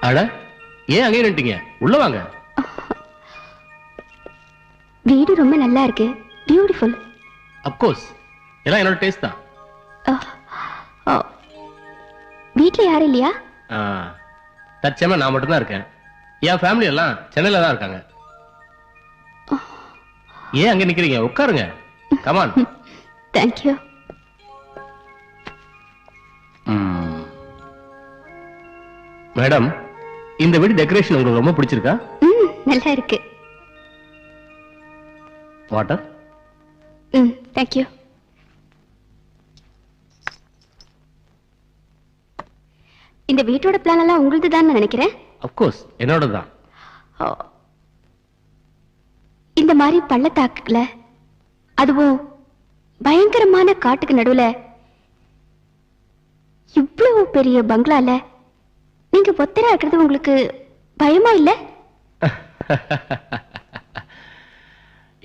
அட ஏன் அங்கே நின்னுட்டீங்க? உள்ள வாங்க. வீடு ரொம்ப நல்லா இருக்கு. பியூட்டிஃபுல். Of course. எல்லாம் என்னோட டேஸ்ட் தான். வீட்ல யாரும் இல்லையா? தற்சமயம் நான் மட்டும் தான் இருக்கேன். என் ஃபேமிலி எல்லாம் சென்னையில தான் இருக்காங்க. ஏன் அங்க நிக்கிறீங்க? உட்காருங்க. Come on. Thank you. Madam, இந்த வீடு டெக்கரேஷன் உங்களுக்கு ரொம்ப பிடிச்சிருக்கா? நல்லா இருக்கு. வாட்டர்? Thank you. இந்த வீட்டோட பிளான் எல்லாம் உங்களுது தான் நினைக்கிறேன். ஆஃப் கோர்ஸ் என்னோட தான். இந்த மாதிரி பள்ளத்தாக்குல அதுவும் பயங்கரமான காட்டுக்கு நடுவுல இவ்வளவு பெரிய பங்களால நீங்க ஒத்தரா இருக்கிறது உங்களுக்கு பயமா இல்ல?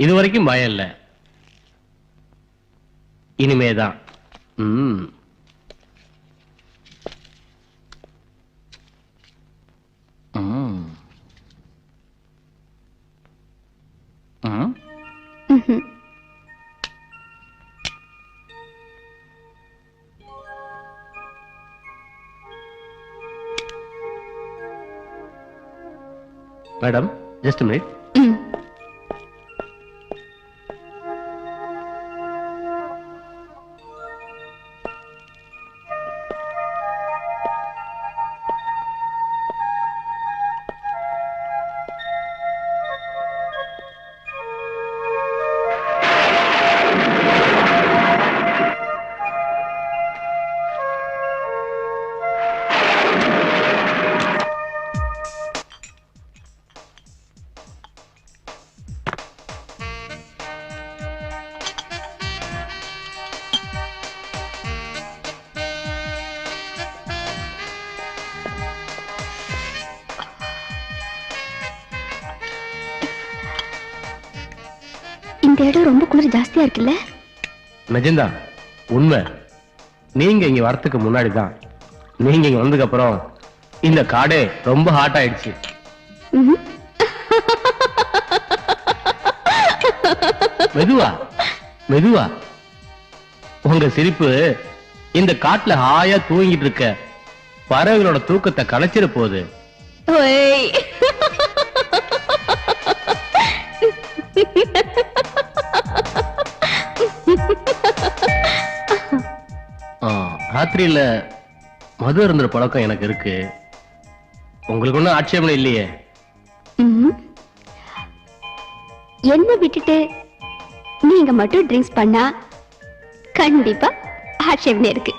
இது வரைக்கும் பயம் இல்ல. இனிமேதான். Madam, just minute. இந்த இடம் ரொம்ப குளிர் ஜாஸ்தியா இருக்குல்ல? நஜிந்தா, உண்மை. நீங்க இங்க வரத்துக்கு முன்னாடி தான், நீங்க இங்க வந்ததுக்கு அப்புறம் இந்த காடே ரொம்ப ஹாட் ஆயிடுச்சு. மெதுவா மெதுவா. உங்க சிரிப்பு இந்த காட்டுல ஹாயா தூங்கிட்டு இருக்க பறவைகளோட தூக்கத்தை கலைச்சிட போகுது. ராத்திரியில மது இருந்த பழக்கம் எனக்கு இருக்கு. உங்களுக்கு ஒன்னும் ஆட்சேபனை இல்லையே? என்ன விட்டுட்டு நீங்க மட்டும் ட்ரிங்க்ஸ் பண்ணா கண்டிப்பா ஆட்சேபனை இருக்கு.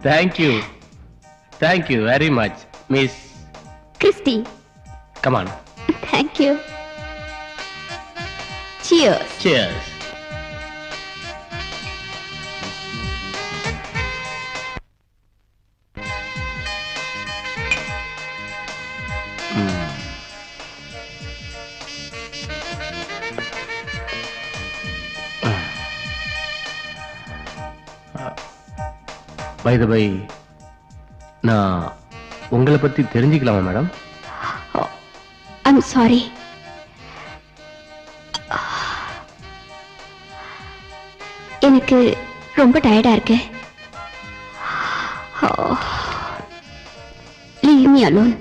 Thank you thank you very much Miss Christy. Come on. Thank you. Cheers. Cheers. By the way, நான் உங்களை பத்தி தெரிஞ்சுக்கலாமா மேடம்? I'm sorry. எனக்கு ரொம்ப டயர்டா இருக்கு. Leave me alone.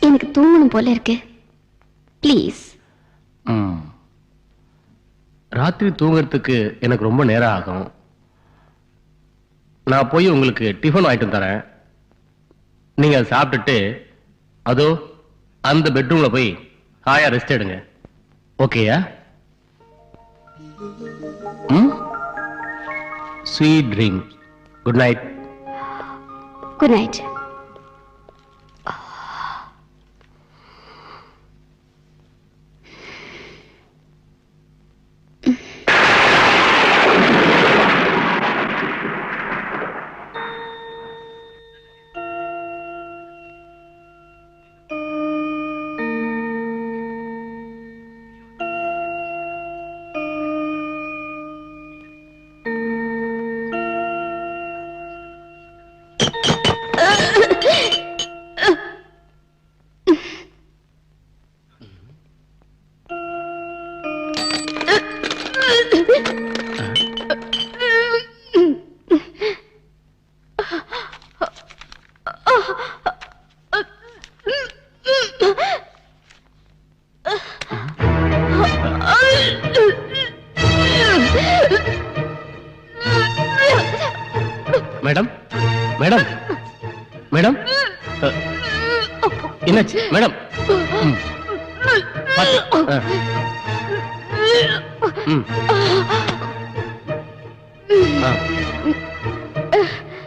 எனக்கு தூங்கணும் போல இருக்கு. ப்ளீஸ். ராத்திரி தூங்குறதுக்கு எனக்கு ரொம்ப நேரம் ஆகும். நான் போய் உங்களுக்கு டிஃபன் வாங்கிட்டு தரேன். நீங்க சாப்பிட்டுட்டு அதோ அந்த பெட்ரூம்ல போய் ஹாயா ரெஸ்ட் எடுங்க. ஓகேயா? Sweet dream. Good night. Good night. Madam madam madam என்னாச்சு மேடம்?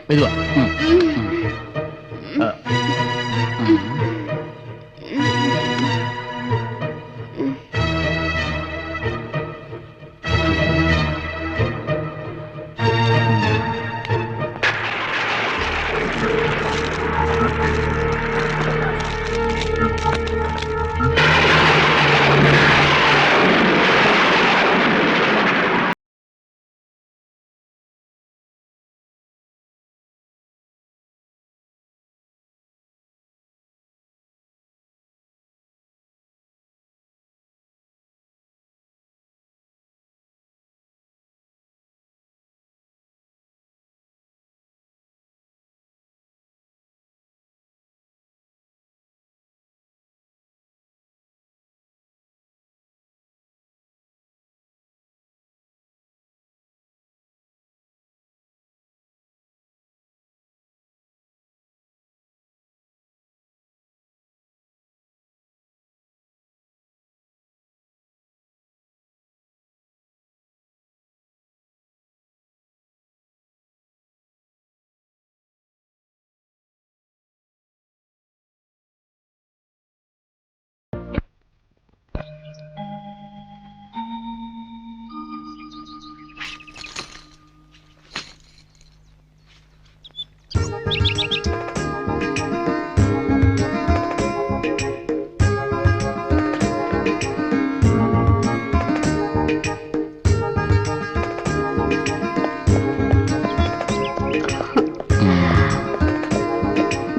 மெதுவா.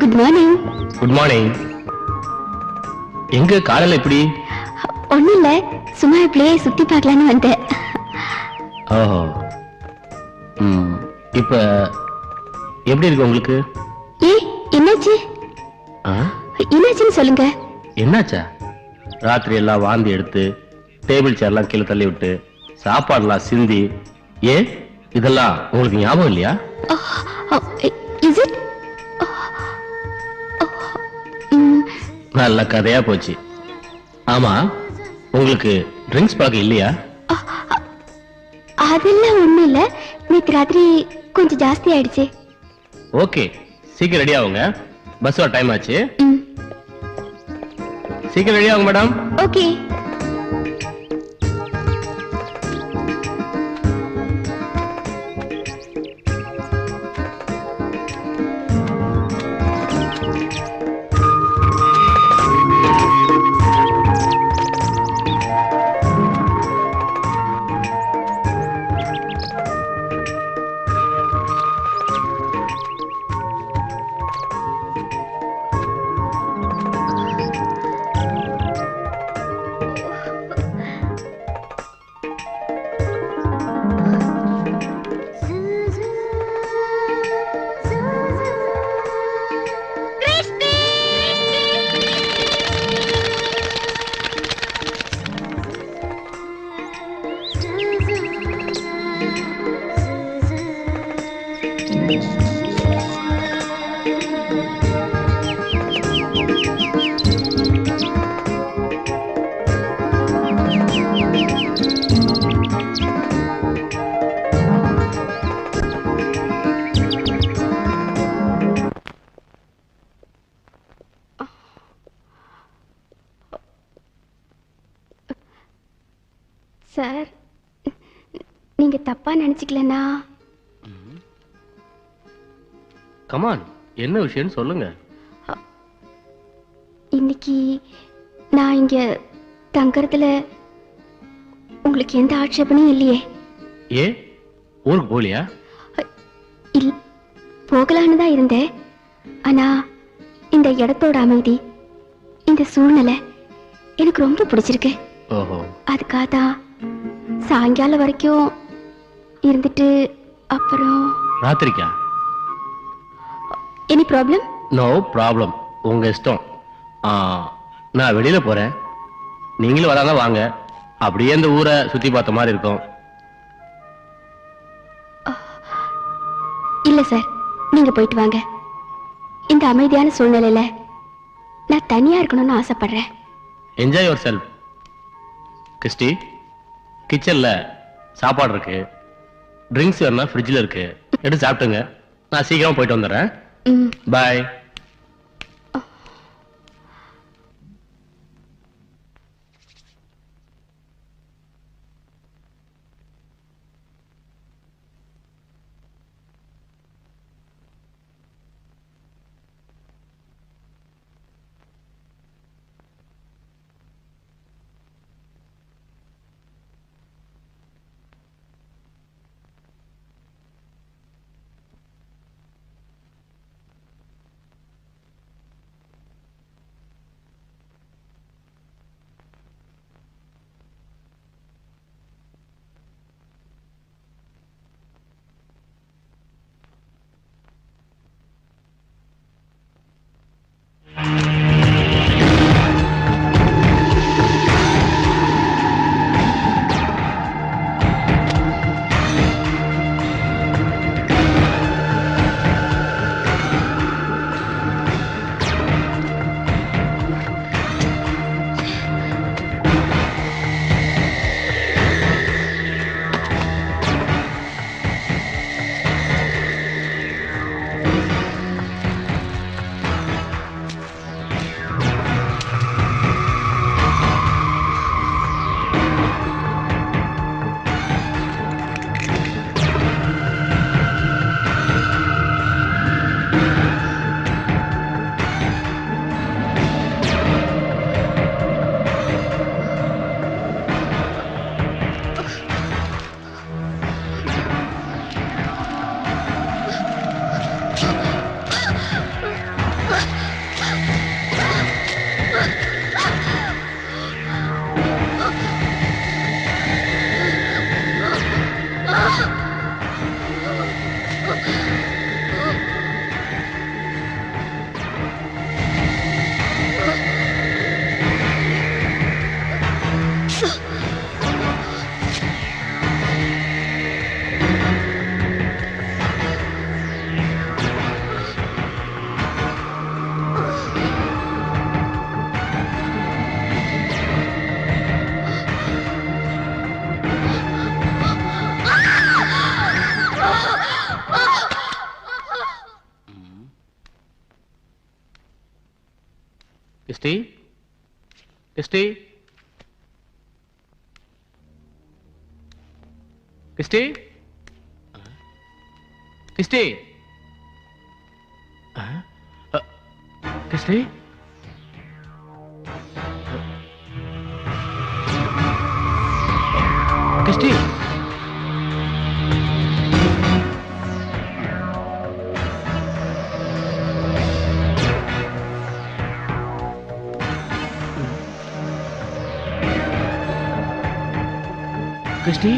Good morning. Good morning. எங்க காலையில எப்படி? ஒண்ணும் இல்ல, சும்மா இப்படியே சுத்தி பார்க்கலான்னு வந்தேன். ஓஹோ. இப்ப எப்படி இருக்கு உங்களுக்கு? என்னாச்சு? என்னாச்சுன்னு சொல்லுங்க. என்னாச்சா? ராத்திரி எல்லாம் வாந்தி எடுத்து டேபிள் சேர்லாம் கீழே தள்ளி விட்டு சாப்பாடுலாம் சிந்தி, ஏன் இதெல்லாம் உங்களுக்கு ஞாபகம் இல்லையா? Is it? நல்ல கதையா போச்சு. ஆமா, உங்களுக்கு ட்ரிங்க்ஸ் பழக்கம் இல்லையா? அதெல்லாம் ஒண்ணும் இல்ல, நேற்று ராத்திரி கொஞ்சம் ஜாஸ்தி ஆயிடுச்சு. ஓகே, சீக்கிரம் ரெடி ஆகுங்க, பஸ் வர டைம் ஆச்சு. சீக்கிரம் ரெடி ஆகுங்க மேடம். ஓகே. சார், நீங்க தப்பா நினைச்சுக்கலனா? கமான், என்ன விஷயம் சொல்லுங்க. இன்னைக்கு நான் இங்க தங்கறதுல உங்களுக்கு எந்த ஆட்சேபனையும் இல்லையே. ஏ, ஊருக்கு போலியா? இல்ல, போகலான்னு தான் இருந்தேன். ஆனா இந்த இடத்தோட அமைதி, இந்த சூழ்நிலை எனக்கு ரொம்ப பிடிச்சிருக்கு. ஓஹோ. அதுக்காக தான் சாயங்காலம் வரைக்கும் இருந்துட்டு அப்புறம் ராத்திரிக்கா? Any problem? நோ ப்ராப்ளம், உங்க இஷ்டம். நான் வெளியில போறேன், நீங்களும் வராங்க வாங்க, அப்படியே இந்த ஊரை சுத்தி பார்த்த மாதிரி இருக்கும். இல்ல சார், நீங்க போயிட்டு வாங்க. இந்த அமைதியான சூழ்நிலையில நான் தனியா இருக்கணும்னு ஆசைப்படுறேன். Enjoy your self. கிறிஸ்டி, கிச்சன்ல சாப்பாடு இருக்கு, ட்ரிங்க்ஸ் வேணா ஃப்ரிட்ஜில் இருக்கு, எடுத்து சாப்பிட்டுங்க. நான் சீக்கிரமா போயிட்டு வந்துடுறேன். Bye. Christy, Christy, Christy, Christy, Christy, Christy, Christy,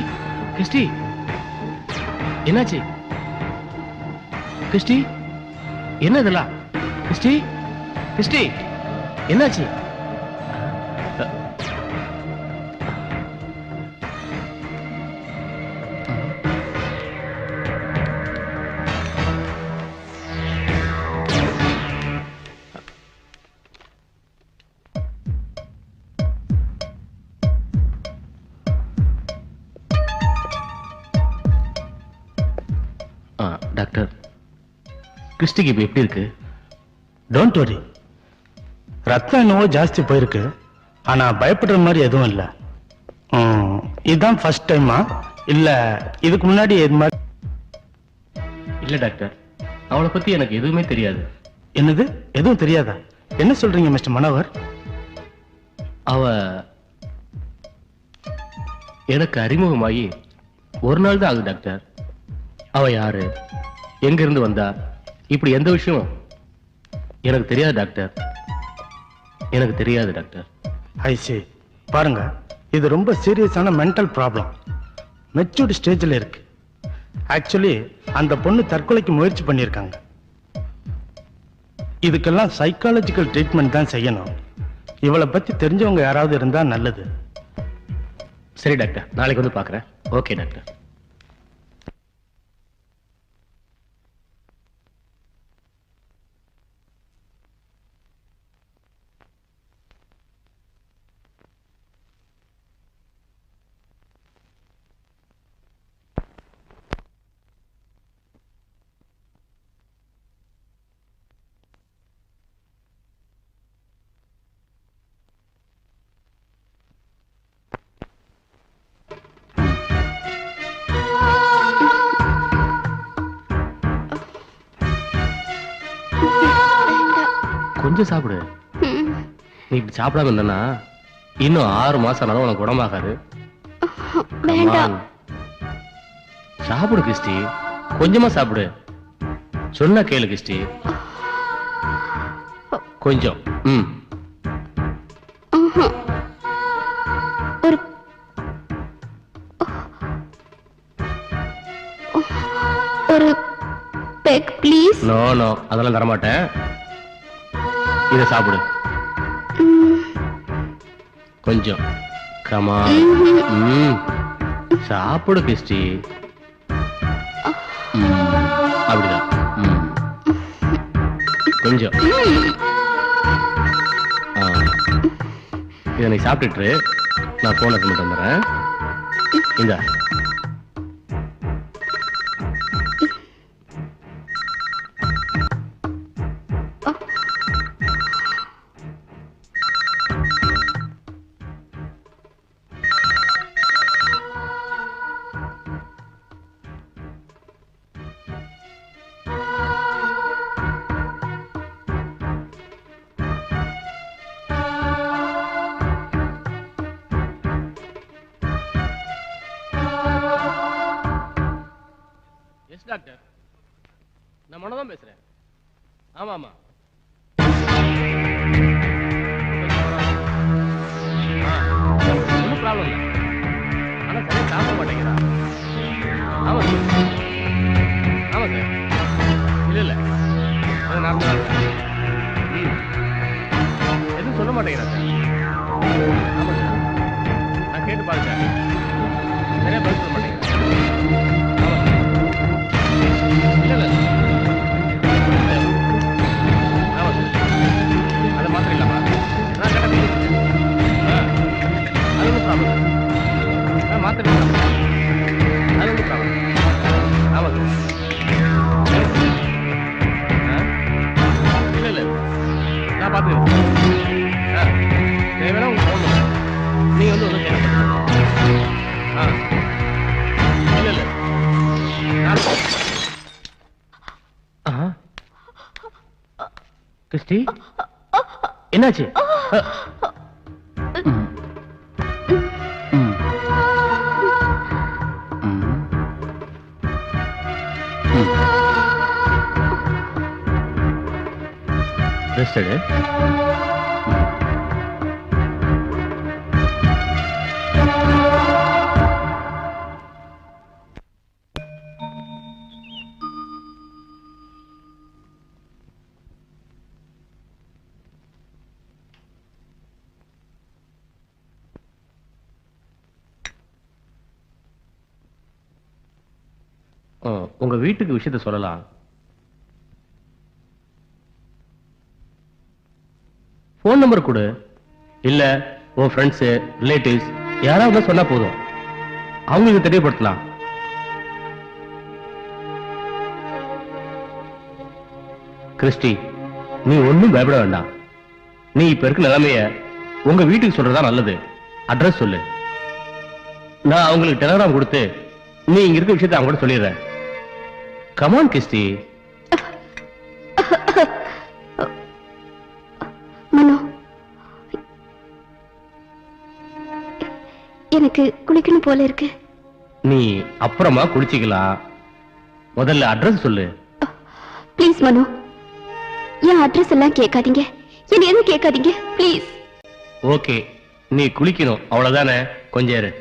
Christy, என்னாச்சு? கிறிஸ்டி, என்ன இதெல்லாம்? கிறிஸ்டி, கிறிஸ்டி, என்னாச்சு? டாக்டர், கிறிஸ்டிக்கு இப்ப எப்படி இருக்கு? டோன்ட் வரி, ரத்தம் என்னவோ ஜாஸ்தி போயிருக்கு, ஆனா பயப்படுற மாதிரி எதுவும் இல்லை. இதுதான் ஃபர்ஸ்ட் டைமா இல்ல இதுக்கு முன்னாடி இது மாதிரி? இல்ல டாக்டர், அவளை பத்தி எனக்கு எதுவுமே தெரியாது. என்னது, எதுவும் தெரியாதா? என்ன சொல்றீங்க மிஸ்டர் மனோகர்? அவ எனக்கு அறிமுகமாகி ஒரு நாள் தான் ஆகுது டாக்டர். அவ யாரு, எங்க இருந்து வந்தா, இப்படி எந்த விஷயம் எனக்கு தெரியாது டாக்டர். எனக்கு தெரியாது டாக்டர். ஐ see. பாருங்க, இது ரொம்ப சீரியஸான மென்டல் ப்ராப்ளம். மெச்சூர்ட் ஸ்டேஜில் இருக்கு. ஆக்சுவலி அந்த பொண்ணு தற்கொலைக்கு முயற்சி பண்ணியிருக்காங்க. இதுக்கெல்லாம் சைக்காலஜிக்கல் ட்ரீட்மெண்ட் தான் செய்யணும். இவளை பத்தி தெரிஞ்சவங்க யாராவது இருந்தா நல்லது. சரி டாக்டர், நாளைக்கு வந்து பார்க்குறேன். Okay doctor. கொஞ்சம் சாப்பிடு. நீ இப்படி சாப்பிடாம இருந்தனா இன்னும் 6 மாசம் ஆனாலும் உனக்கு உடம்பாகாது. வேண்டாம். சாப்பிடு கிறிஸ்டி, கொஞ்சமா சாப்பிடு. சொன்னா கேளு கிறிஸ்டி, கொஞ்சம். ஒரு ஒரு பெக் ப்ளீஸ். நோ நோ, அதெல்லாம் தரமாட்டேன். இத சாப்பிடு கொஞ்சம். கமா. சாப்பிடு கிறிஸ்டி. அப்படிதான். கொஞ்சம். இதை நீ சாப்பிட்டுட்டு நான் போன கொண்டு வந்துடுறேன். இந்த டாக்டர், நான் மனோதான் பேசுறேன். ஆமா ஆமா, ஒன்றும் ப்ராப்ளம் இல்லை. ஆனா சரியா சாப்பிட மாட்டேங்கிறா. ஆமா சார், ஆமா சார். இல்ல இல்ல, அது நார்மலா இருக்கு. எதுவும் சொல்ல மாட்டேங்கிறா சார். ஆமா சார், நான் கேட்டு பாருங்க. சரியா பதில் சொல்ல மாட்டேங்கிறேன். கிறிஸ்டி, என்னாச்சு? ரெஸ்ட் எடு. உங்க வீட்டுக்கு விஷயத்தை சொல்லலாம். போன் நம்பர் கொடு. இல்ல உன் ஃப்ரெண்ட்ஸ், ரிலேட்டிவ்ஸ் யாராவது சொன்னா போதும், அவங்களுக்கு தெரியப்படுத்தலாம். கிறிஸ்டி, நீ ஒன்னும் பயப்பட வேண்டாம். நீ இப்ப இருக்க நிலைமைய உங்க வீட்டுக்கு சொல்றதா நல்லது. அட்ரஸ் சொல்லு. நான் அவங்களுக்கு டெலிகிராம் கொடுத்து நீ இங்க இருக்க விஷயத்தை அவங்க கூட சொல்லிடுறேன். Come on Christie. மனோ, எனக்கு குளிக்கணும் போல இருக்கு. நீ அப்புறமா குளிச்சிக்கலாம். முதல்ல அட்ரஸ் சொல்லு. ப்ளீஸ் மனோ, என் அட்ரஸ் எல்லாம் கேட்காதீங்க. என்ன எதுவும் கேட்காதீங்க ப்ளீஸ். ஓகே, நீ குளிக்கணும் அவ்வளவுதானே. கொஞ்சம் இரு.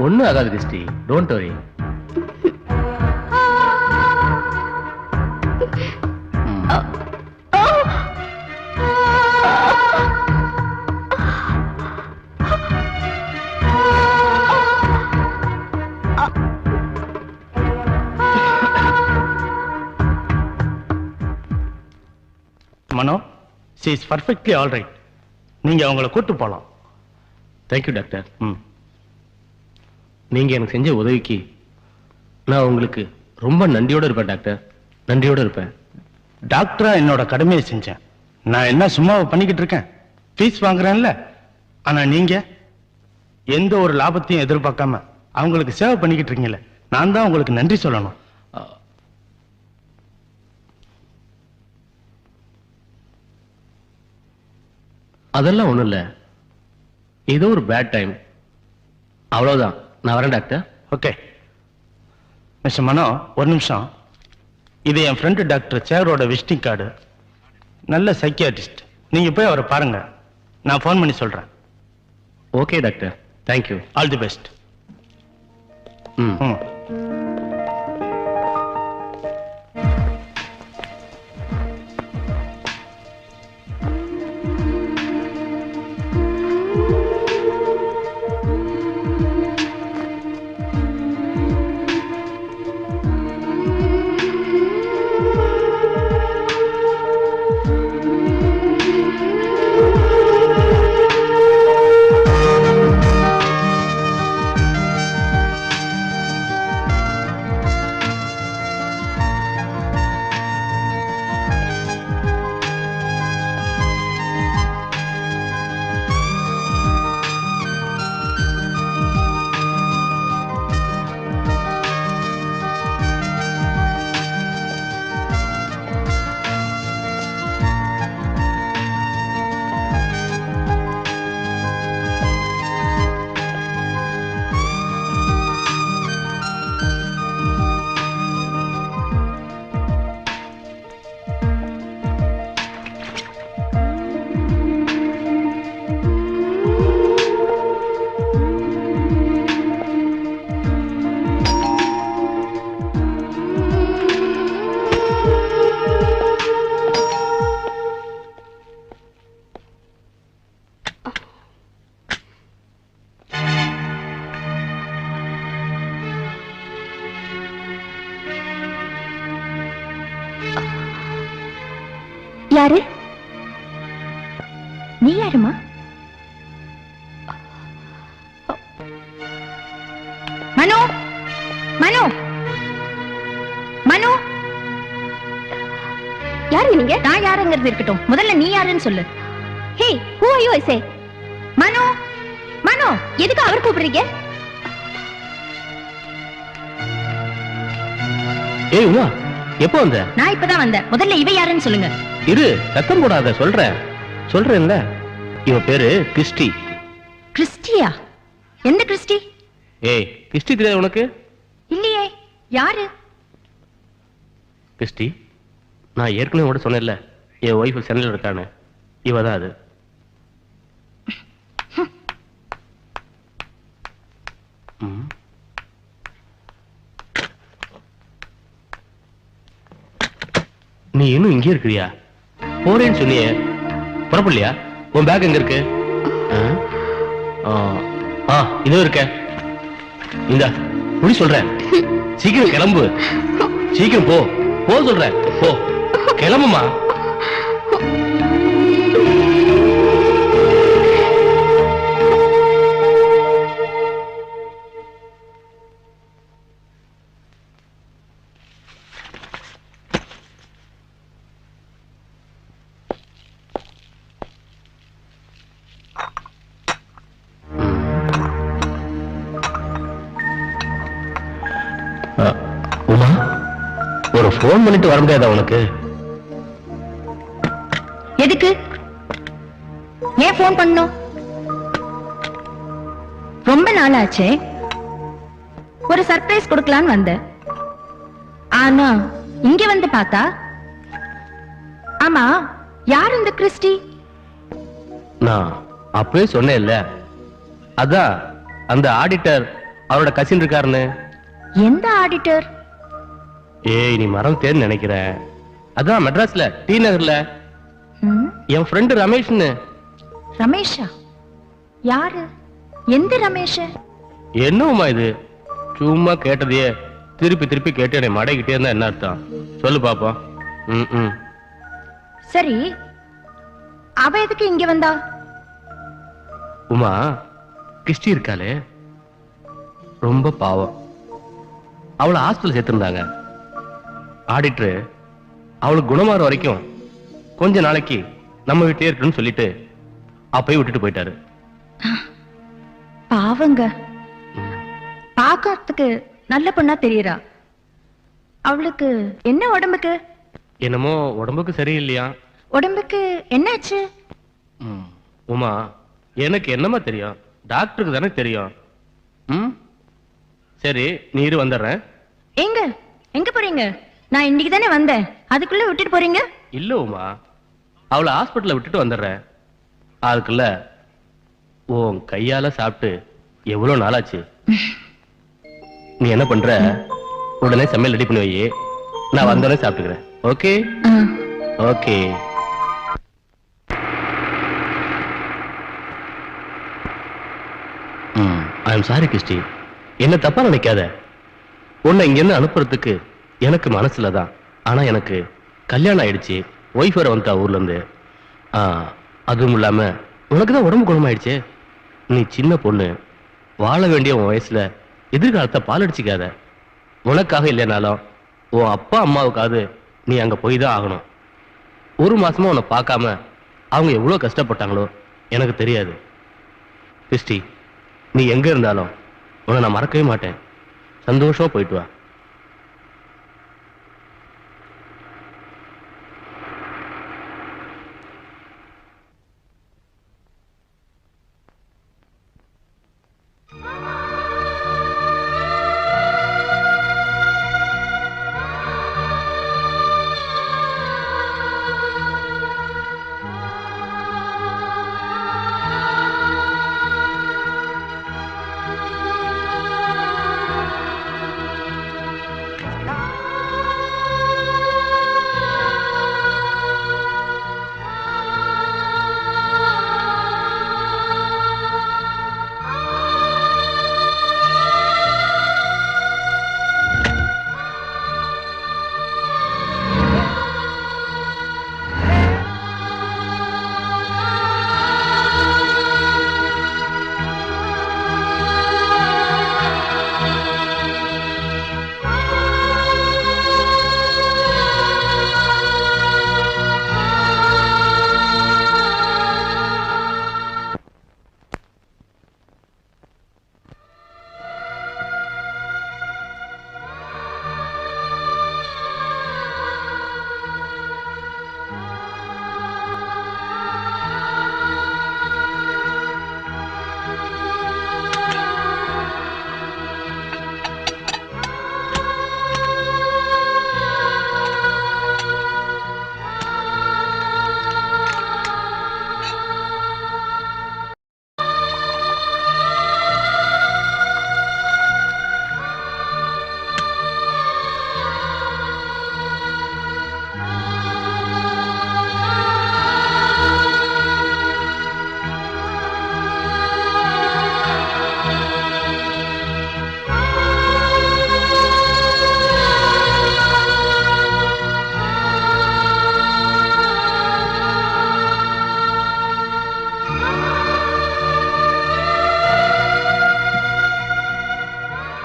ஒண்ணும் ஆகாது Christie, don't worry. Mano, she is perfectly all right. நீங்க அவங்களை கூட்டு போலாம். Thank you doctor. நீங்க எனக்கு செஞ்ச உதவிக்கு நான் உங்களுக்கு ரொம்ப நன்றியோட இருப்பேன் டாக்டர், நன்றியோட இருப்பேன். டாக்டரா என்னோட கடமையை செஞ்சேன். நான் என்ன சும்மாவை பண்ணிக்கிட்டு இருக்கேன்? ஃபீஸ் வாங்குறேன்ல. ஆனா நீங்க எந்த ஒரு லாபத்தையும் எதிர்பார்க்காம அவங்களுக்கு சேவை பண்ணிக்கிட்டு இருக்கீங்களே, நான் தான் உங்களுக்கு நன்றி சொல்லணும். அதெல்லாம் ஒண்ணும் இல்ல, ஏதோ ஒரு பேட் டைம், அவ்வளவுதான். நான் வரேன் டாக்டர். ஓகே மிஸ்டர் மனோ, ஒரு நிமிஷம். இது என் ஃப்ரெண்டு டாக்டர் சேகரோட விசிட்டிங் கார்டு. நல்ல சைக்கியாட்ரிஸ்ட். நீங்க போய் அவரை பாருங்க, நான் ஃபோன் பண்ணி சொல்றேன். Okay doctor, thank you. All the best. யாரு? நீ யாருமா? மனோ, மனோ, மனோ. யாரு நீங்க? நான் யாருங்கிறது இருக்கட்டும், முதல்ல நீ யாருன்னு சொல்லு. ஹே, who are you? I say. மனோ, மனோ. எதுக்கு அவர் கூப்பிடுறீங்க? ஏய் உமா, எப்போ வந்த? நான் இப்பதான் வந்தேன். முதல்ல இவ யாருன்னு சொல்லுங்க. இரு, சத்தம் போடாத, சொல்றேன்ல. இவ பேரு கிறிஸ்டி. கிறிஸ்டியா? எந்த கிறிஸ்டி? ஏய், கிறிஸ்டி தெரியாது உனக்கு? இல்லையே. யாரு? கிறிஸ்டி, நான் ஏற்கனவே கூட சொன்னேன்ல, என் ஒய்ஃப் சென்னையில் இருக்கானு. இவதான் அது. நீ இன்னும் இங்கே இருக்கிறியா? போறேன்னு சொன்னியே, புறப்படலையா? உன் பேக் எங்க இருக்கு? இதோ இருக்க. இந்த புடி சொல்றேன், சீக்கிரம் கிளம்பு. சீக்கிரம் போ சொல்றேன். போ, கிளம்புமா. உமா, ஒரு போன் பண்ணிட்டு வர முடியாதா உனக்கு? எதுக்கு? ஏன் போன் பண்ணும்? ரொம்ப நாளாச்சே, ஒரு சர்ப்ரைஸ் கொடுக்கலான்னு வந்தேன். ஆனா இங்க வந்து பார்த்தா, ஆமா, யார் இந்த கிறிஸ்டி? நான் அப்பவே சொன்னேன்ல, அதான் அந்த ஆடிட்டர் அவரோட கசின் இருக்காருன்னு. எந்த ஆடிட்டர்? ஏய், நீ மறந்துட்டேன்னு நினைக்கிறேன். அதான் மெட்ராஸ்ல டி நகர்ல என் ஃப்ரெண்டு ரமேஷ்னு. ரமேஷா? யாரு? எந்த ரமேஷ்? என்னவுமா இது? சும்மா கேட்டதையே திருப்பி திருப்பி கேட்டு என்னை மடைக்கிட்டே இருந்தா என்ன அர்த்தம்? சொல்லு பாப்போம். ம். சரி, அவ எதுக்கு இங்க வந்தா? உமா, கிறிஸ்டி இருக்காளே, ரொம்ப பாவம். அவளை ஹாஸ்பிட்டல் சேர்த்திருந்தாங்க. ஆடிட்டரு அவளுக்கு குணமாற வரைக்கும் கொஞ்ச நாளைக்கு நம்ம வீட்டிலே இருக்குன்னு சொல்லிட்டு அப்பயே விட்டுட்டு போயிட்டாரு. பாவங்க. பாக்கிறதுக்கு நல்ல பொண்ணா தெரியறா. அவளுக்கு என்ன உடம்புக்கு? என்னமோ உடம்புக்கு சரியில்லையா? உடம்புக்கு என்னாச்சு? உமா, எனக்கு என்னமா தெரியும்? டாக்டருக்கு தானே தெரியும். சரி, நீ இரு, வந்துடுறேன். எங்க எங்க போறீங்க? நான் இன்னைக்கு தானே வந்தேன், அதுக்குள்ள விட்டுட்டு போறீங்க? இல்ல உமா, அவளை ஹாஸ்பிட்டல்ல விட்டுட்டு வந்துடுறேன். அதுக்குள்ள உன் கையால சாப்பிட்டு எவ்வளவு நாளாச்சு. நீ என்ன பண்ற? உடனே சமையல் ரெடி பண்ணி வை, நான் வந்தோடனே சாப்பிட்டுக்கிறேன். Okay? Okay. I am sorry Christy, என்ன தப்பா நினைக்காத. உன்னை இங்க இருந்து அனுப்புறதுக்கு எனக்கு மனசுல தான். ஆனா எனக்கு கல்யாணம் ஆயிடுச்சு, ஒய்ஃப் வர வந்துட்டா ஊர்ல இருந்து. அதுவும் இல்லாம உனக்கு தான் உடம்பு குணமாயிடுச்சு. நீ சின்ன பொண்ணு, வாழ வேண்டிய உன் வயசுல எதிர்காலத்தை பாலடிச்சுக்காத. உனக்காக இல்லைனாலும் உன் அப்பா அம்மாவுக்காவது நீ அங்க போய் தான் ஆகணும். ஒரு மாசமா உன்னை பார்க்காம அவங்க எவ்வளவு கஷ்டப்பட்டாங்களோ எனக்கு தெரியாது. கிறிஸ்டி, நீ எங்க இருந்தாலும் உன்னை நான் மறக்கவே மாட்டேன். சந்தோஷமா போயிட்டு வா.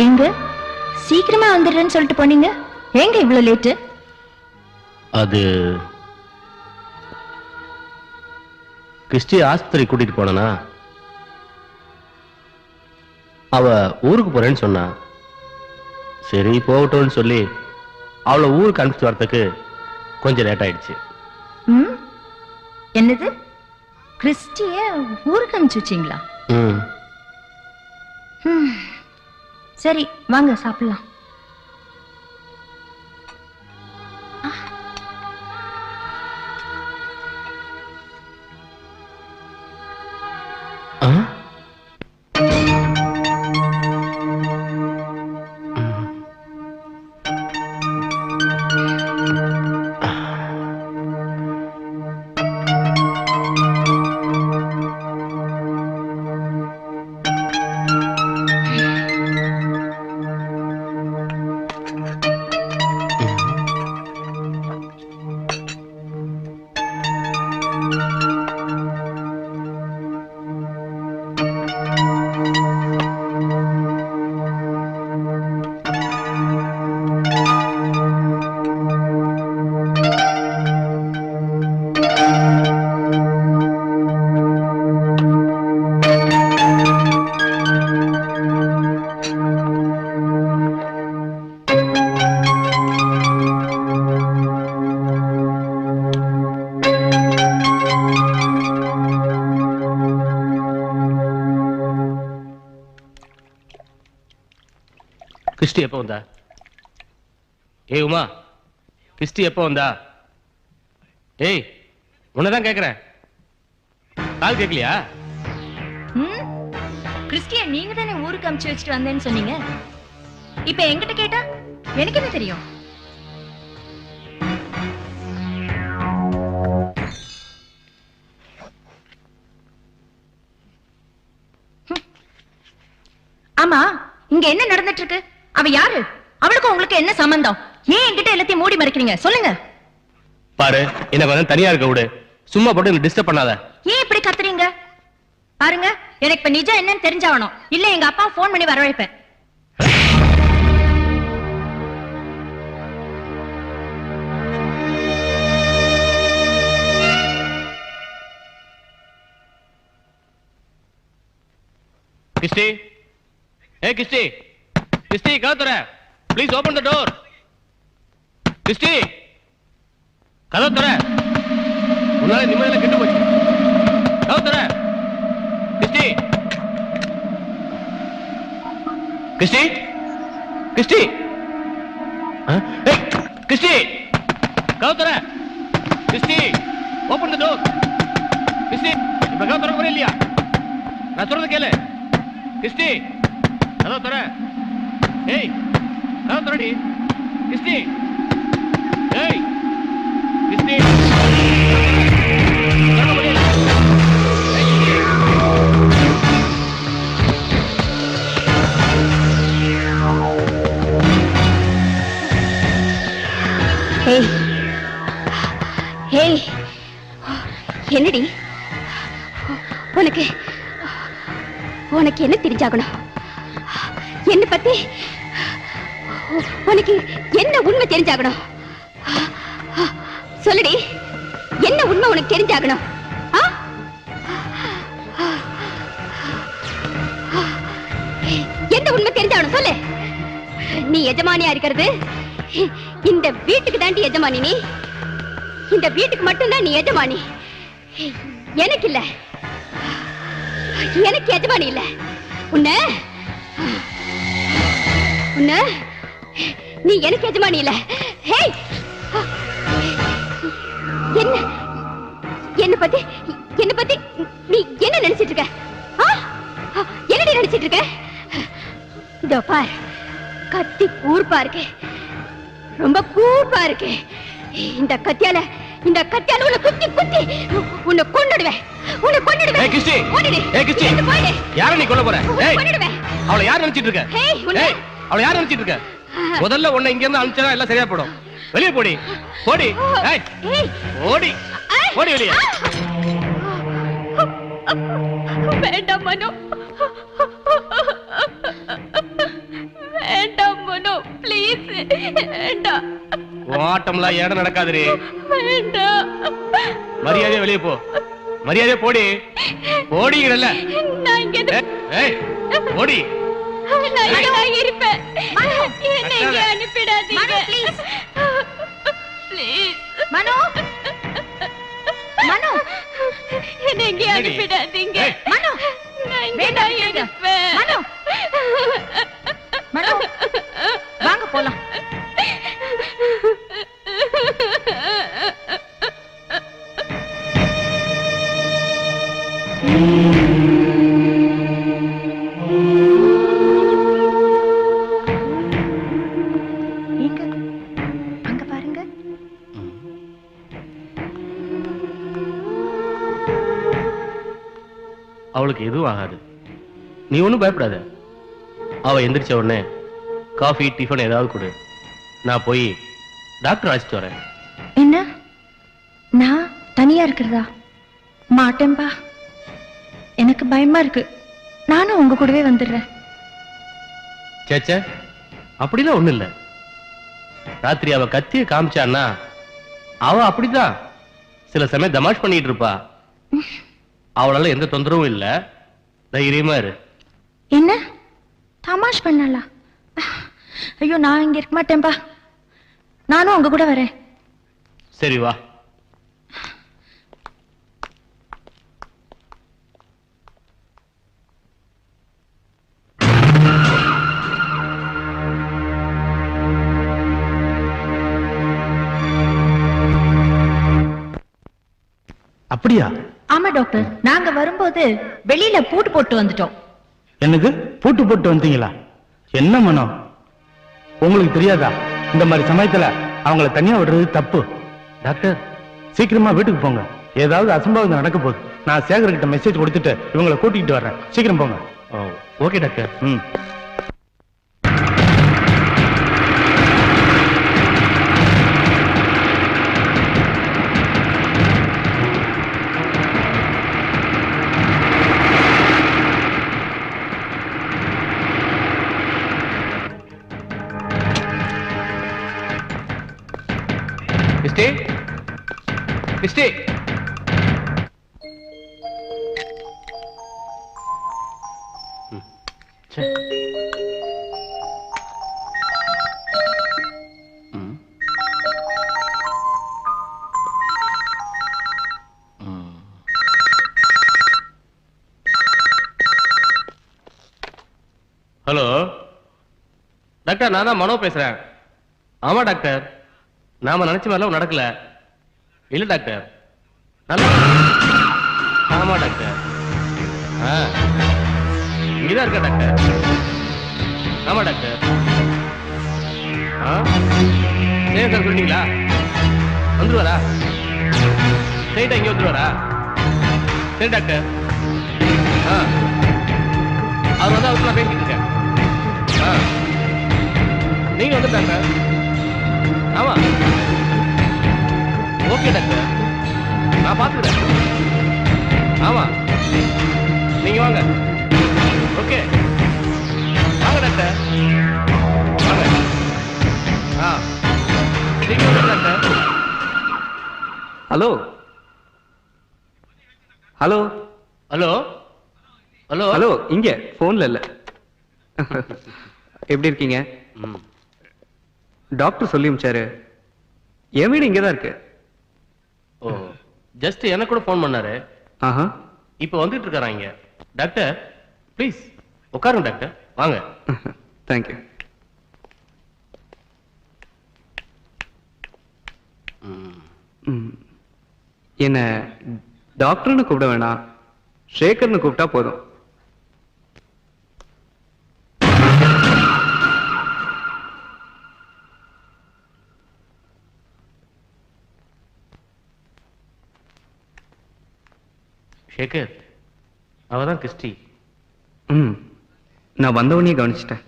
எங்க சீக்கிரமா வந்துடுறேன்னு சொல்லிட்டு போனீங்க, ஏங்க இவ்வளவு லேட்டு? அது கிறிஸ்டி ஆஸ்பத்திரி கூட்டிட்டு போனா, அவ ஊருக்கு போறேன்னு சொன்னா. சரி போகட்டும்னு சொல்லி அவளை ஊருக்கு அனுப்பிச்சு வரத்துக்கு கொஞ்சம் லேட் ஆயிடுச்சு. என்னது, கிறிஸ்டிய ஊருக்கு அனுப்பிச்சு வச்சீங்களா? சரி வாங்க சாப்பிடலாம். கிறிஸ்டி எப்போ வந்தா? ஏய் உமா, கிறிஸ்டி எப்போ வந்தா? ஏய், உன்னதான் கேக்குறேன். கால் கேட்கலையா? கிறிஸ்டிய நீங்க தானே ஊருக்கு அனுப்பிச்சு வச்சுட்டு வந்தேன்னு சொன்னீங்க. இப்ப என்கிட்ட கேட்டா எனக்கு என்ன தெரியும்? ஆமா, இங்க என்ன நடந்துட்டு இருக்கு? அவ யாரு? அவளுக்கும் உங்களுக்கு என்ன சம்பந்தம்? ஏன் என்கிட்ட எல்லாத்தையும் மூடி மறைக்கிறீங்க? சொல்லுங்க. பாரு, என்ன கொஞ்சம் தனியா இருக்க விடு. சும்மா போட்டு டிஸ்டர்ப் பண்ணாத. ஏன் இப்படி கத்துறீங்க? பாருங்க, எனக்கு இப்ப நிஜம் என்னன்னு தெரிஞ்சாகணும். இல்ல எங்க அப்பா போன் பண்ணி வரவழைப்பேன். கிறிஸ்டி, ஏய் கிறிஸ்டி, கிறிஸ்டி கதவு தர. Please open the door. Christy, கதவு தர. உன்னால நிம்மதியில கெட்டு போச்சு. கதவு தர. கிறிஸ்டி, கிறிஸ்டி, கிறிஸ்டி, ஏய் கிறிஸ்டி, கதவு தர. Christy, open the door. Christy, இப்ப கதவு தர போறே இல்லையா? நான் சொல்றது கேளு. கிறிஸ்டி, கதவு தர. ஏய், கதவு தரடி. கிறிஸ்டி, ஏய் கிறிஸ்டி, திறக்க முடியல. ஏய், கிறிஸ்டி. ஹேய், ஹேய், என்னடி உனக்கு உனக்கு என்ன தெரிஞ்சாகணும்? என்ன பத்தி உனக்கு என்ன உண்மை தெரிஞ்சாகணும்? சொல்லுடி, என்ன உண்மை உனக்கு தெரிஞ்சாகணும்? என்ன உண்மை தெரிஞ்சாகணும் சொல்லு. நீ எஜமானியா இருக்கிறது இந்த வீட்டுக்கு தாண்டி எஜமானி. நீ இந்த வீட்டுக்கு மட்டும்தான் நீ எஜமானி. எனக்கு இல்ல, எனக்கு எஜமானி இல்ல. உன்ன நீ எனக்கு எஜமானி இல்ல. ஹேய், என்ன என்ன பத்தி நீ என்ன நினைச்சிட்டு இருக்க? என்னடி நினைச்சிட்டு இருக்க? இதோ பார், கத்தி கூர்ப்பா இருக்கு, ரொம்ப கூர்ப்பா இருக்கு. இந்த கத்தியால உன்னை குத்தி உன்னை கொன்னுடுவேன். ஏய் கிறிஸ்டி, ஏய் கிறிஸ்டி, யாரை நீ கொல்ல போற? ஏய், அவளை யார் நினைச்சிட்டு இருக்க? ஏய், அவளை யார் நினைச்சிட்டு இருக்க? முதல்ல உன்னை இங்க இருந்து அனுப்பிச்சா எல்லாம் சரியா போடும். வெளியே போடி, போடி. ஏய், ஓடி, ஓடி வெளியே. வேண்டாம் மனோ, வேண்டாம் மனோ, ப்ளீஸ் வேண்டாம். ஆட்டம்லாம் ஏட நடக்காதுரே. வேண்டாம், மரியாதையா வெளியே போ. மரியாதையா போடி. போடிங்கறல்ல. நான் இங்க ஏய், ஓடி. நான் இங்க இருப்பேன். என்னை இங்க அனுப்பிடாதீங்க. மனோ ப்ளீஸ். ப்ளீஸ் மனோ, மனோ, என்னை இங்க அனுப்பிடாதீங்க. மனோ, நான் இங்க தான் இருப்பேன். மனோ, மனோ, வாங்க போலாம். அங்க பாருங்க. அவளுக்கு எதுவும் ஆகாது, நீ ஒண்ணும் பயப்படாத. அவ எந்திரிச்ச உடனே காஃபி டிஃபன் ஏதாவது கொடு. நான் போய் டாக்டர் அழைச்சிட்டு வரேன். என்ன, நான் தனியா இருக்கிறதா? மாட்டேன்பா, எனக்கு பயமா இருக்கு. நானும் உங்க கூடவே வந்துடுறேன். சேச்சே, அப்படிலாம் ஒண்ணும் இல்ல. ராத்திரி அவ கத்திய காமிச்சான்னா அவ அப்படிதான் சில சமயம் தமாஷ் பண்ணிட்டு இருப்பா. அவளால எந்த தொந்தரவும் இல்ல, தைரியமா இரு. என்ன தமாஷ் பண்ணலா? ஐயோ, நான் இங்க இருக்க மாட்டேன்பா, நானும் உங்க கூட வரேன். சரி வா. அப்படியா? ஆமா டாக்டர், நாங்க வரும்போது வெளியில பூட்டு போட்டு வந்துட்டோம். என்னது, பூட்டு போட்டு வந்தீங்களா? என்ன மனம், உங்களுக்கு தெரியாதா இந்த மாதிரி சமயத்துல அவங்கள தனியா விடுறது தப்பு. டாக்டர், சீக்கிரமா வீட்டுக்கு போங்க, ஏதாவது அசம்பாவிதம் நடக்க போகுது. நான் சேகர் கிட்ட மெசேஜ் கொடுத்துட்டு இவங்களை கூட்டிகிட்டு வர்றேன். சீக்கிரம் போங்க. Okay doctor. மிஸ்டே, மிஸ்டே. ஹலோ டாக்டர், நான் தான் மனோ பேசுறேன். ஆமா டாக்டர், நாம நினைச்ச மாதிரிலாம் நடக்கல. இல்ல டாக்டர், நல்லா. ஆமா டாக்டர், இங்கதான் இருக்க டாக்டர். ஆமா டாக்டர். சரி சார், சொல்லிட்டீங்களா? வந்துருவாரா? ஸ்ட்ரைட்டா இங்க வந்துருவாரா? சரி டாக்டர். அவர் வந்து அவருக்கு நான் பேசிட்டு இருக்கேன். நீங்க வந்து டாக்டர். ஆமா, ஓகே டாக்டர், நான் பாத்துக்கிறேன். ஆமா, நீங்க வாங்க. ஓகே, வாங்க டாக்டர், வாங்க. நீங்க வந்து doctor. Hello hello hello hello hello, இங்க போன்ல இல்ல. எப்படி இருக்கீங்க? டாக்டர் சொல்லி அனுப்பிச்சாரு. என் வீடு இங்கதான் இருக்கு. ஓ, ஜஸ்ட் எனக்கு கூட போன் பண்ணாரு. ஆஹா, இப்ப வந்துட்டு இருக்காராங்க. டாக்டர் ப்ளீஸ் உட்காருங்க டாக்டர், வாங்க. தேங்க்யூ. என்ன டாக்டர்னு கூப்பிட வேணாம், ஷேகர்னு கூப்பிட்டா போதும். ஷேகர், அவதான் கிறிஸ்டி. நான் வந்தவனே கவனிச்சிட்டேன்.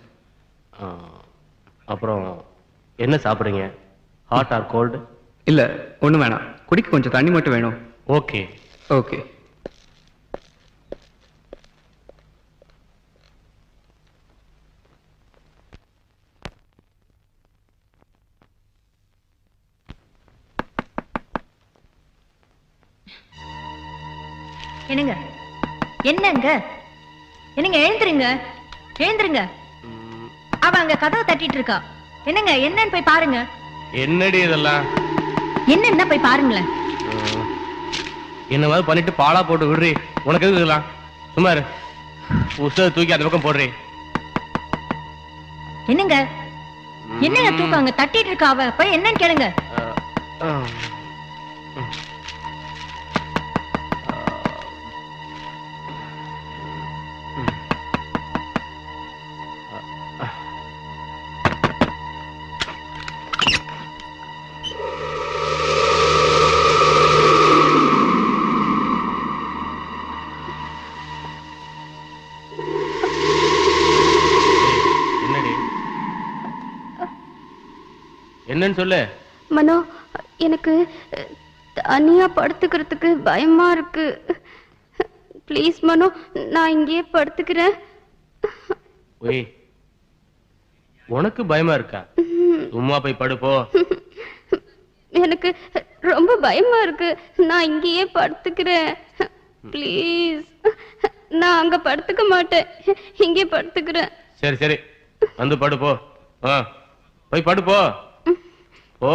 அப்புறம் என்ன சாப்பிடுறீங்க? Hot or cold? இல்ல, ஒண்ணு வேணாம், குடிக்க கொஞ்சம் தண்ணி மட்டும் வேணும். Okay okay. என்னங்க என்னங்க என்னங்க, எழுந்துருங்க எழுந்துருங்க. அவ அங்க கதவை தட்டிட்டு இருக்கா. என்னங்க என்னன்னு போய் பாருங்க. என்னடி இதெல்லாம்? என்னன்னா போய் பாருங்களேன். என்ன மாதிரி பண்ணிட்டு பாலா போட்டு விடுறி. உனக்கு எதுக்கு இதெல்லாம்? சும்மா இரு. புஸ்தகத்தை தூக்கி அந்த பக்கம் போடுறி. என்னங்க என்னங்க தூக்காங்க தட்டிட்டு இருக்கா அவ, போய் என்னன்னு கேளுங்க. என்னன்னு சொல்லு. மனோ, எனக்கு தனியா படுத்துக்கிறதுக்கு பயமா இருக்கு. ப்ளீஸ் மனோ, நான் இங்கேயே படுத்துக்கிறேன். ஒய், உனக்கு பயமா இருக்கா? சும்மா போய் படுப்போ. எனக்கு ரொம்ப பயமா இருக்கு, நான் இங்கேயே படுத்துக்கிறேன். ப்ளீஸ், நான் அங்க படுத்துக்க மாட்டேன், இங்கே படுத்துக்கிறேன். சரி சரி, வந்து படுப்போ. போய் படுப்போ. Oh,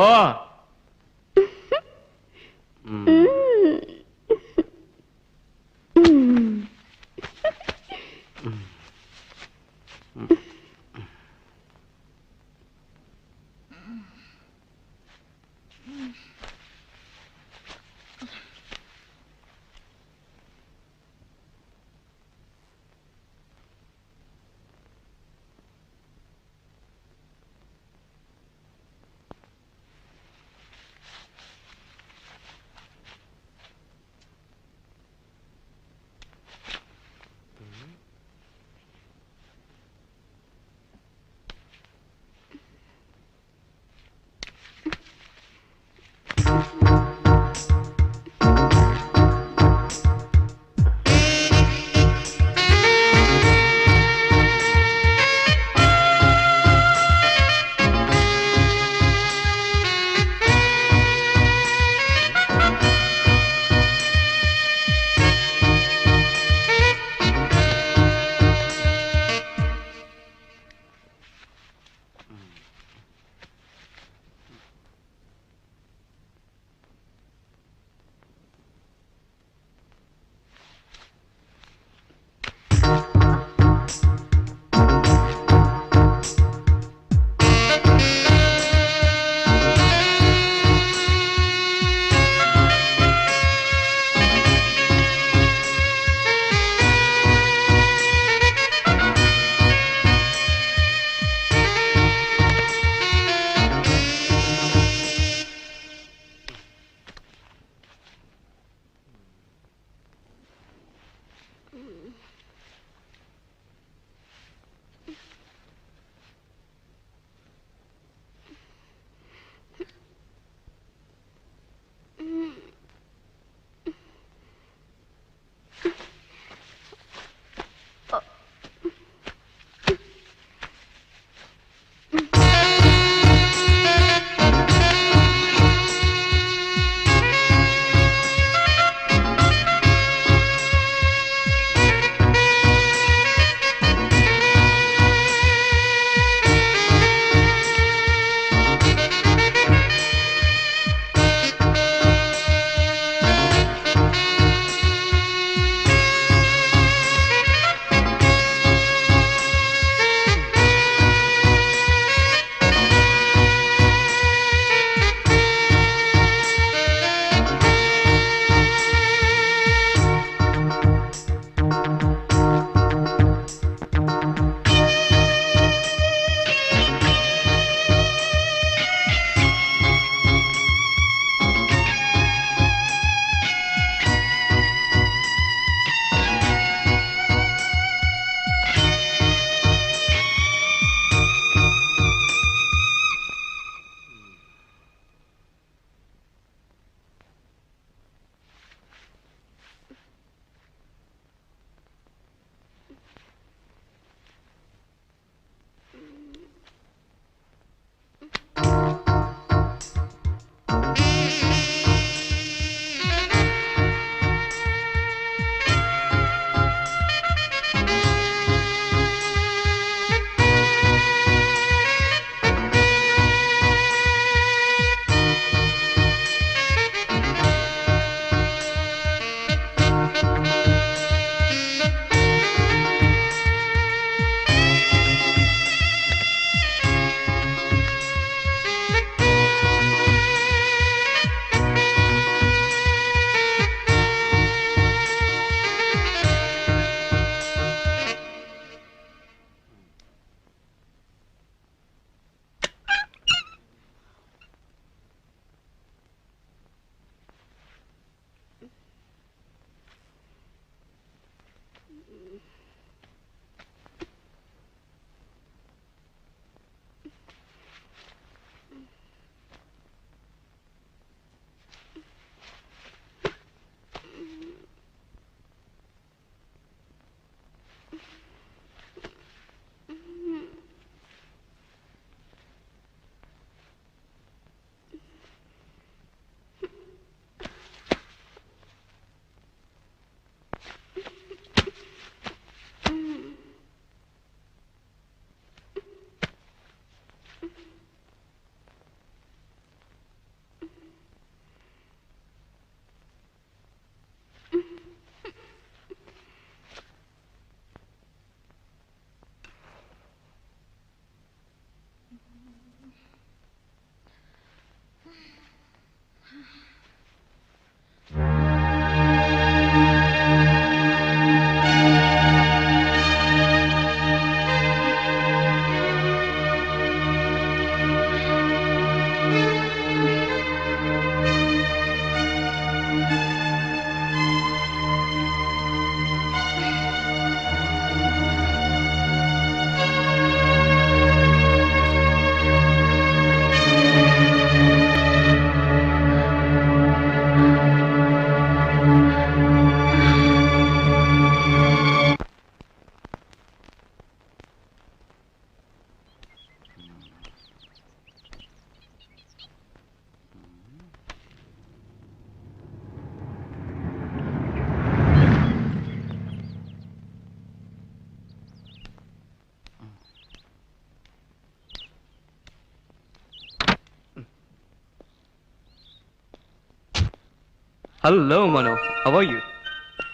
hello Mano, how are you?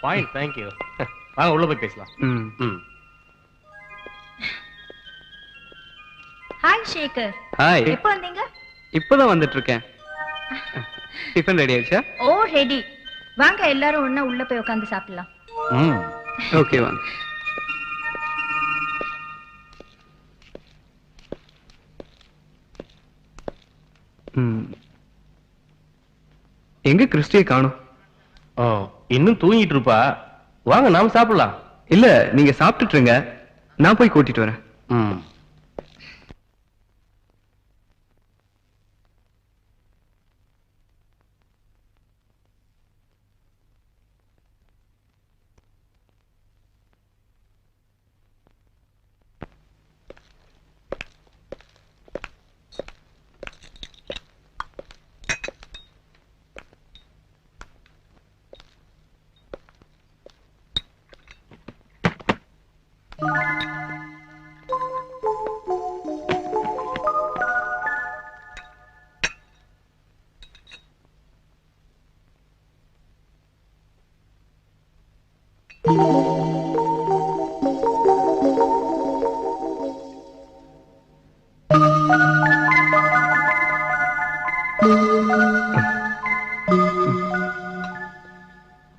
Fine, thank you. வாங்க உள்ள போய் பேசலாம். ம். ஹாய் சேகர். ஹாய். எப்போ வந்தீங்க? இப்பதான் வந்துட்டு இருக்கேன். டிஃபன் ரெடி ஆயிடுச்சா? Oh ready. வாங்க எல்லாரும் ஒண்ணா உள்ள போய் உட்கார்ந்து சாப்பிடலாம். ஓகே வாங்க. எங்க கிறிஸ்டியை காணோம்? இன்னும் தூங்கிட்டு இருப்பா. வாங்க நாம சாப்பிடலாம். இல்ல நீங்க சாப்பிட்டுட்டு இருங்க, நான் போய் கூட்டிட்டு வரேன்.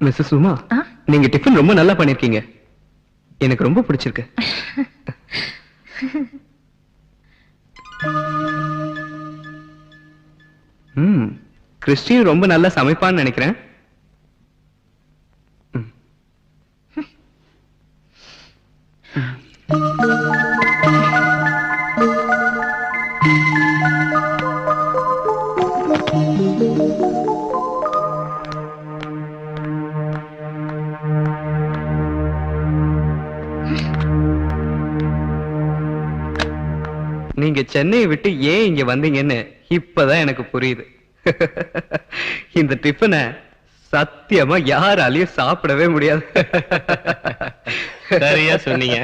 மிஸ்ஸஸ் உமா, நீங்க டிஃபன் ரொம்ப நல்லா பண்ணிருக்கீங்க. எனக்கு ரொம்ப பிடிச்சிருக்கு. கிறிஸ்டின் ரொம்ப நல்லா சமைப்பான்னு நினைக்கிறேன். நீங்க சென்னையை விட்டு ஏன் இங்க வந்தீங்கன்னு இப்பதான் எனக்கு புரியுது. இந்த டிஃபனை சத்தியமா யாராலையும் சாப்பிடவே முடியாது. சரியா சொன்னீங்க.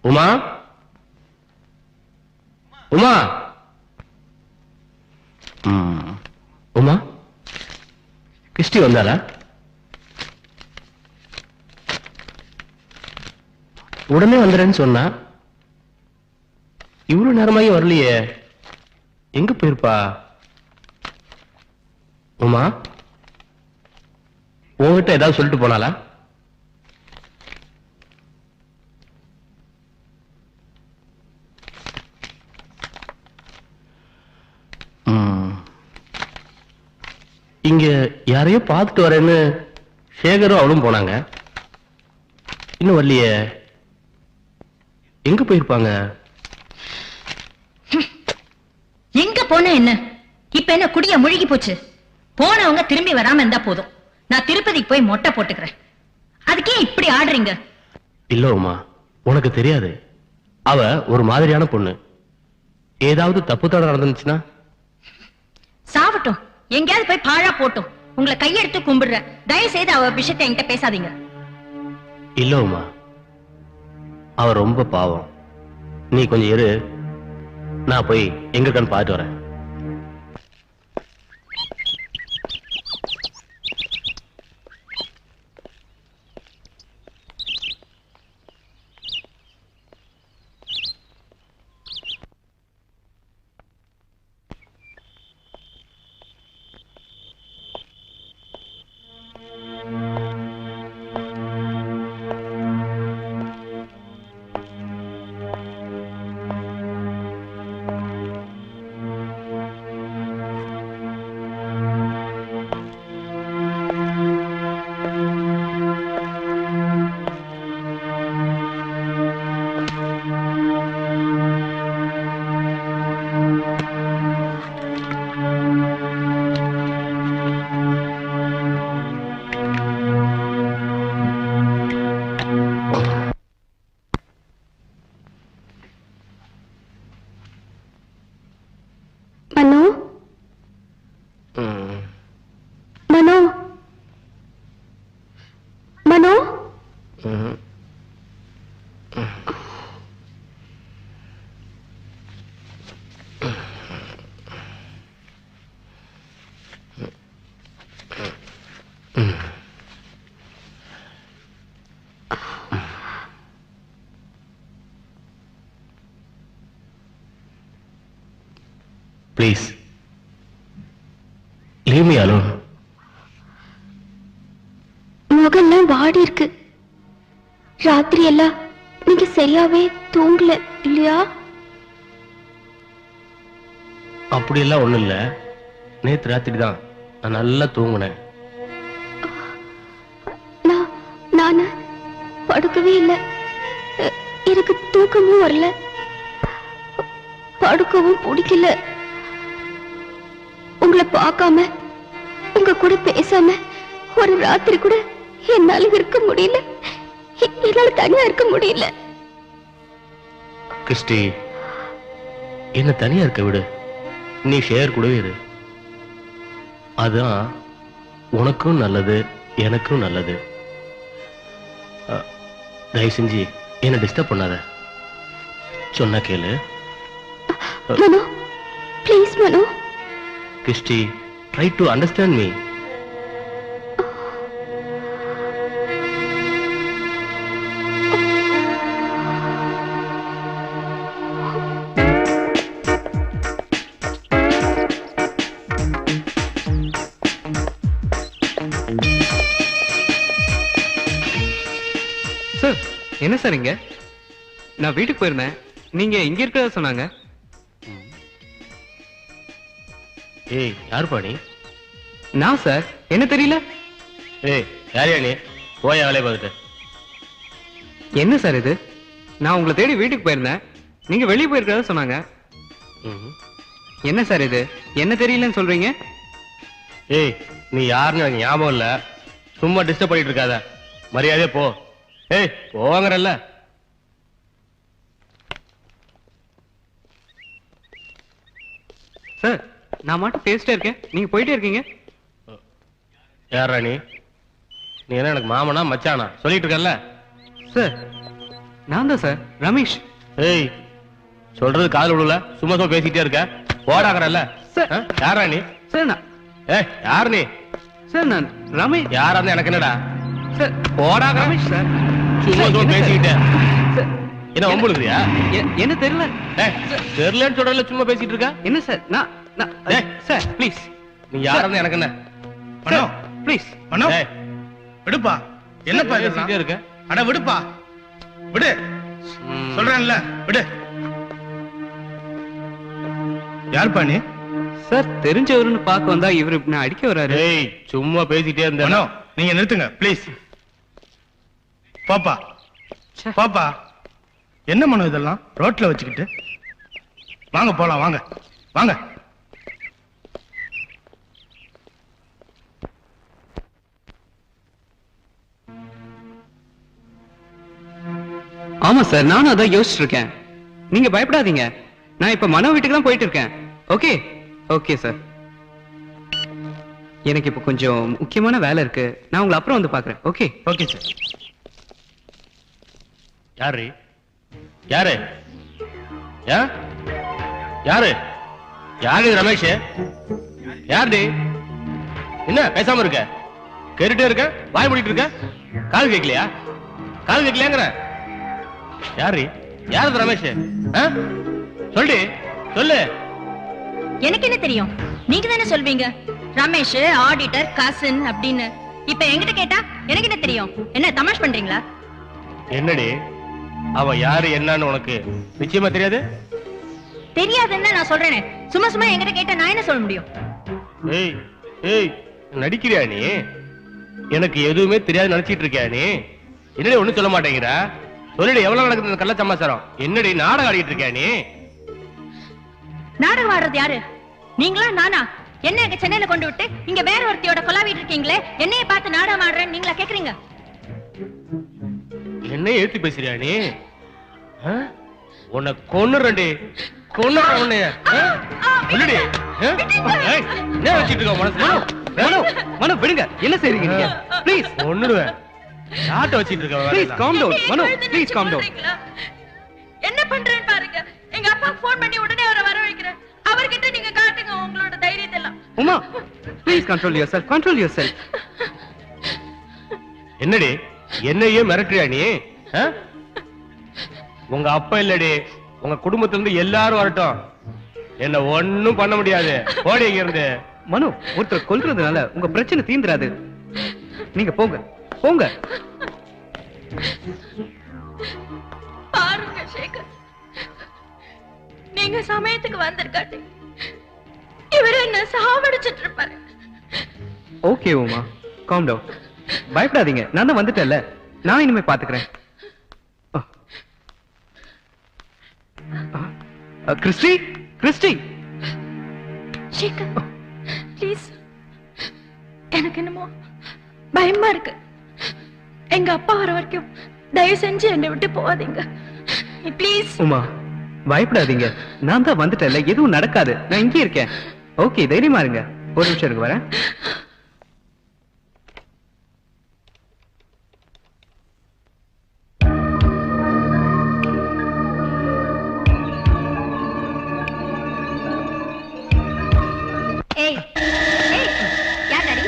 உமா உமா உமா கிறிஸ்டி வந்தாளா? உடனே வந்துறேன்னு சொன்னா, இவ்வளவு நேரமாயும் வரலையே. எங்க போயிருப்பா? உமா உங்ககிட்ட ஏதாவது சொல்லிட்டு போனாளா? இங்க யாரையோ பார்த்துட்டு வரேன்னு சேகரும் அவளும் போனாங்க. இன்னும் வரலையே. எங்க போயிருப்பாங்க? எங்க போன என்ன? இப்ப என்ன குடிய முழுகி போச்சு? போனவங்க திரும்பி வராம இருந்தா போதும். நான் திருப்பதிக்கு போய் மொட்டை போட்டுக்கிறேன். அதுக்கே இப்படி ஆடுறீங்க? இல்ல உமா, உனக்கு தெரியாது. அவ ஒரு மாதிரியான பொண்ணு. ஏதாவது தப்பு தடம் நடந்துச்சுன்னா சாவட்டும், எங்கேயாவது போய் பாழா போட்டும். உங்களை கையெடுத்து கும்பிடுறேன். தயவு செய்து அவ விஷயத்தை என்கிட்ட பேசாதீங்க. இல்ல உமா, அவ ரொம்ப பாவம். நீ கொஞ்சம் இரு, நான் போய் எங்க இருக்கான்னு பார்த்துட்டு வரேன். Please, leave me alone. முகெல்லாம் வாடி இருக்கு. ராத்திரி எல்லாம் நீங்க சரியாவே தூங்கல இல்லையா? அப்படி எல்லாம் ஒண்ணும் இல்ல. நேத்து ராத்திரி தான் நான் நல்லா தூங்குனேன். நான் படுக்கவே இல்லை. எனக்கு தூக்கமும் வரல, படுக்கவும் பிடிக்கல. உங்களை பார்க்காம, உங்க கூட பேசாம ஒரு ராத்திரி கூட என்னால இருக்க முடியல. என்னால தனியா இருக்க முடியல. கிறிஸ்டி, என்ன தனியா இருக்க விடு. நீ ஷேர் கூடவே இரு. அதான் உனக்கும் நல்லது, எனக்கும் நல்லது. தயவு செஞ்சு என்ன டிஸ்டர்ப் பண்ணாத. சொன்னா கேளு. Mano, please Mano. Christy, try to understand me. Sir, என்ன சார் இங்க? நான் வீட்டுக்கு போயிருந்தேன், நீங்க இங்க இருக்கிறதா சொன்னாங்க. ஏய், யார் பாணி? நான் சார், என்ன தெரியல? ஏய், யாரையா நீ? போய் வேலையை பார்த்துட்டு. என்ன சார் இது? நான் உங்களை தேடி வீட்டுக்கு போயிருந்தேன், நீங்க வெளியே போயிருக்கிறதா சொன்னாங்க. என்ன சார் இது? என்ன தெரியலன்னு சொல்றீங்க? ஏய், நீ யாருன்னு எனக்கு ஞாபகம் இல்ல. சும்மா டிஸ்டர்ப் பண்ணிட்டு இருக்காத. மரியாதையா போ. ஏய், போவாங்கறல்ல. சார் நான் மட்டும் பேசிட்டே இருக்கேன், நீங்க போயிட்டே இருக்கீங்க. யாரா நீ என்ன எனக்கு மாமனா மச்சானா சொல்லிட்டு இருக்கல? சார் நான் தான் சார், ரமேஷ். ஏய் சொல்றது காதுல விடல, சும்மா சும்மா பேசிட்டே இருக்க. போடாங்கறல்ல சார். யாரா நீ? சார் நான் ஏய் யார் நீ? சார் நான் ரமேஷ். யாரா இருந்தா எனக்கு என்னடா? சார் போடாங்க. ரமேஷ் சார். சும்மா சும்மா என்ன சார்? பேசிக்கிட்டே சார், என்ன வம்புலுக்குறியா? என்ன தெரியல. தெரியலன்னு சொல்றல, சும்மா பேசிட்டு இருக்க. என்ன சார்? நான் ஏய். Sir please. நீ யாரா இருந்தா எனக்கு என்ன? மனோ ப்ளீஸ். மனோ ஏய், விடுப்பா. என்னப்பா பேசிட்டே இதெல்லாம்? இருக்க. அட விடுப்பா, விடு. சொல்றேன்ல, விடு. யார்ப்பா நீ? சார் தெரிஞ்சவருன்னு பார்க்க வந்தா இவரு நான் அடிக்க வராரு. ஏய் சும்மா பேசிட்டே மனோ இருந்தேனோ. நீங்க நிறுத்துங்க ப்ளீஸ். பாப்பா ச்சே. பாப்பா, என்ன மனோ இதெல்லாம் ரோட்ல வச்சுக்கிட்டு? வாங்க போலாம், வாங்க வாங்க. ஆமா சார், நானும் அதான் யோசிச்சுட்டு இருக்கேன். நீங்க பயப்படாதீங்க, நான் இப்ப மனோ வீட்டுக்கு தான் போயிட்டு இருக்கேன். Okay okay sir. எனக்கு இப்ப கொஞ்சம் முக்கியமான வேலை இருக்கு, நான் உங்களை அப்புறம் வந்து பாக்குறேன். Okay okay sir. யாரு யாரு யா யாரு யாரு ரமேஷ்? யாரு? என்ன பேசாம இருக்க? கேட்டுட்டே இருக்க, வாய் மூடிட்டு இருக்க. காது கேட்கலையா? காது கேட்கலையாங்கிற? யாரு யாரு ரமேஷ்? சொல்லு சொல்லு. எனக்கு என்ன தெரியும்? நீங்க தானே சொல்வீங்க ரமேஷ் ஆடிட்டர் கசின் அப்படின்னு. இப்ப என்கிட்ட கேட்டா எனக்கு என்ன தெரியும்? என்ன தமாஷ் பண்றீங்களா? என்னடி அவ யாரு என்னன்னு உனக்கு நிச்சயமா தெரியாது? தெரியாதுன்னு நான் சொல்றேனே, சும்மா சும்மா என்கிட்ட கேட்டா நான் என்ன சொல்ல முடியும்? ஏய் ஏய் நடிக்கிறியா நீ? எனக்கு எதுவுமே தெரியாது நினைச்சிட்டு இருக்கியா நீ? என்னடி ஒண்ணும் சொல்ல மாட்டேங்கிற? சொல்லுடி, எவ்வளவு நடக்குது இந்த கள்ள சமாச்சாரம்? என்னடி நாடகம் ஆடிட்டு இருக்கியா நீ? நாடகம் ஆடுறது யாரு? நீங்களா நானா? என்ன எங்க சென்னையில கொண்டு விட்டு இங்க வேற ஒருத்தியோட கொலாவிட்டு இருக்கீங்களே, என்னைய பார்த்து நாடகம் ஆடுறேன்னு நீங்களா கேக்குறீங்க? என்ன ஏத்தி பேசுறியா நீ? உன்னை கொன்னுறேன்டி, கொன்னுறேன் உன்னை. சொல்லுடி. ஏய், என்ன வச்சிட்டு இருக்க மனசுல? மனோ மனோ விடுங்க, என்ன செய்றீங்க நீங்க? ப்ளீஸ் ஒண்ணுடுவேன். நாட்டை வச்சிட்டு இருக்க. Please calm down. Mano please calm down. என்ன பண்றேன்னு பாருங்க. எங்க அப்பா போன் பண்ணி உடனே அவரை வர வைக்கிறேன். அவர்கிட்ட நீங்க காட்டுங்க உங்களோட தைரியத்தை எல்லாம். Uma please control your self, control your self. என்னடி என்னையே மிரட்டுறியா நீ? உங்க அப்பா இல்லடி, உங்க குடும்பத்துல இருந்து எல்லாரும் வரட்டும், என்ன ஒண்ணும் பண்ண முடியாது. போடி இங்க இருந்து. மனோ, ஒருத்தர் கொல்றதுனால உங்க பிரச்சனை தீந்துராது. நீங்க போங்க போங்க. பாருங்க சேகர், நீங்க சமயத்துக்கு வந்திருக்காட்டி இவரு என்ன சாவடிச்சிட்டு இருப்பாரு. Okay Uma, calm down. பயப்படாதீங்க, நான் தான் வந்துட்டேன்ல, நான் இனிமே பாத்துக்கிறேன். Christie Christie. சேகர் ப்ளீஸ், எனக்கு என்னமோ பயமா இருக்கு. எங்க அப்பா வர வரைக்கும் தயவு செஞ்சு என்னை விட்டு போகாதீங்க ப்ளீஸ். உமா பயப்படாதீங்க, நான் தான் வந்துட்டேன்ல, எதுவும் நடக்காது, நான் இங்கே இருக்கேன். ஓகே தைரியமா இருங்க. ஒரு நிமிஷம் இருக்கு, வரேன். ஏய் ஏய், யார் டாடி?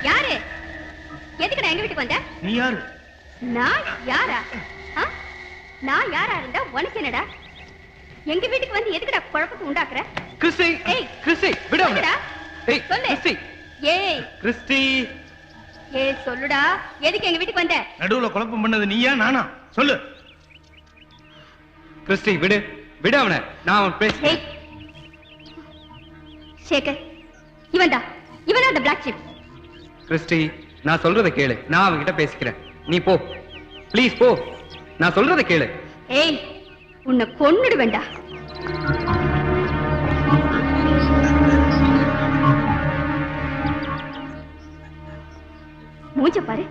யாரு? எதுக்குடா எங்க வீட்டுக்கு வந்த? நீ யாரு? நான் யாரா? நான் யாரா இருந்தா உனக்கு என்னடா? எங்க வீட்டுக்கு வந்து எதுக்குடா குழப்பத்தை உண்டாக்குற? கிறிஸ்டி ஏய், கிறிஸ்டி விடு அவனை. சொல்லுடா. ஏய் சொல்லு. கிறிஸ்டி ஏய் கிறிஸ்டி. ஏய் சொல்லுடா, எதுக்கு எங்க வீட்டுக்கு வந்த? நடுவுல குழப்பம் பண்ணது நீயா நானா? சொல்லு. கிறிஸ்டி விடு விடு அவனை, நான் அவன் பேச. ஏய் சேகர், இவன்டா, இவனா அந்த பிளாக் ஷிப். கிறிஸ்டி நான் சொல்றதை கேளு, நான் அவன்கிட்ட பேசிக்கிறேன். நீ போ ப்ளீஸ் போ, நான் சொல்றதை கேளு. ஏய் உன்னை கொன்னுடுவேண்டா. மூஞ்ச பாரு,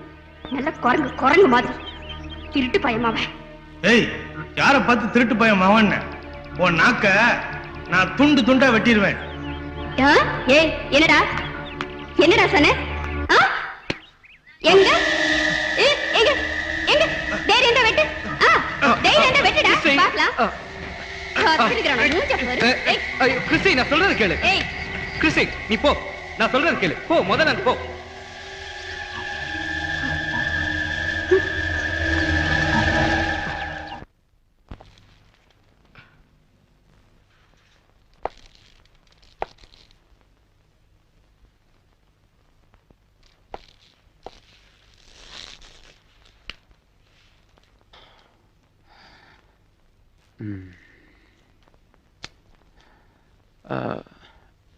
நல்ல குரங்கு குரங்கு மாதிரி. திருட்டு பயமாவ. ஏய், யார பார்த்து திருட்டு பயம் அவன்? உன் நாக்க நான் துண்டு துண்டா வெட்டிடுவேன். ஏய் என்னடா என்னடா சொன்ன? எங்க எங்க எங்க தைரியம் வெட்டு. தைரியம் வெட்டுடா பாக்கலாம். கிறிஸ்டி நான் சொல்றது கேளு. கிறிஸ்டி நீ போ, நான் சொல்றது கேளு. போ முதல்ல போ.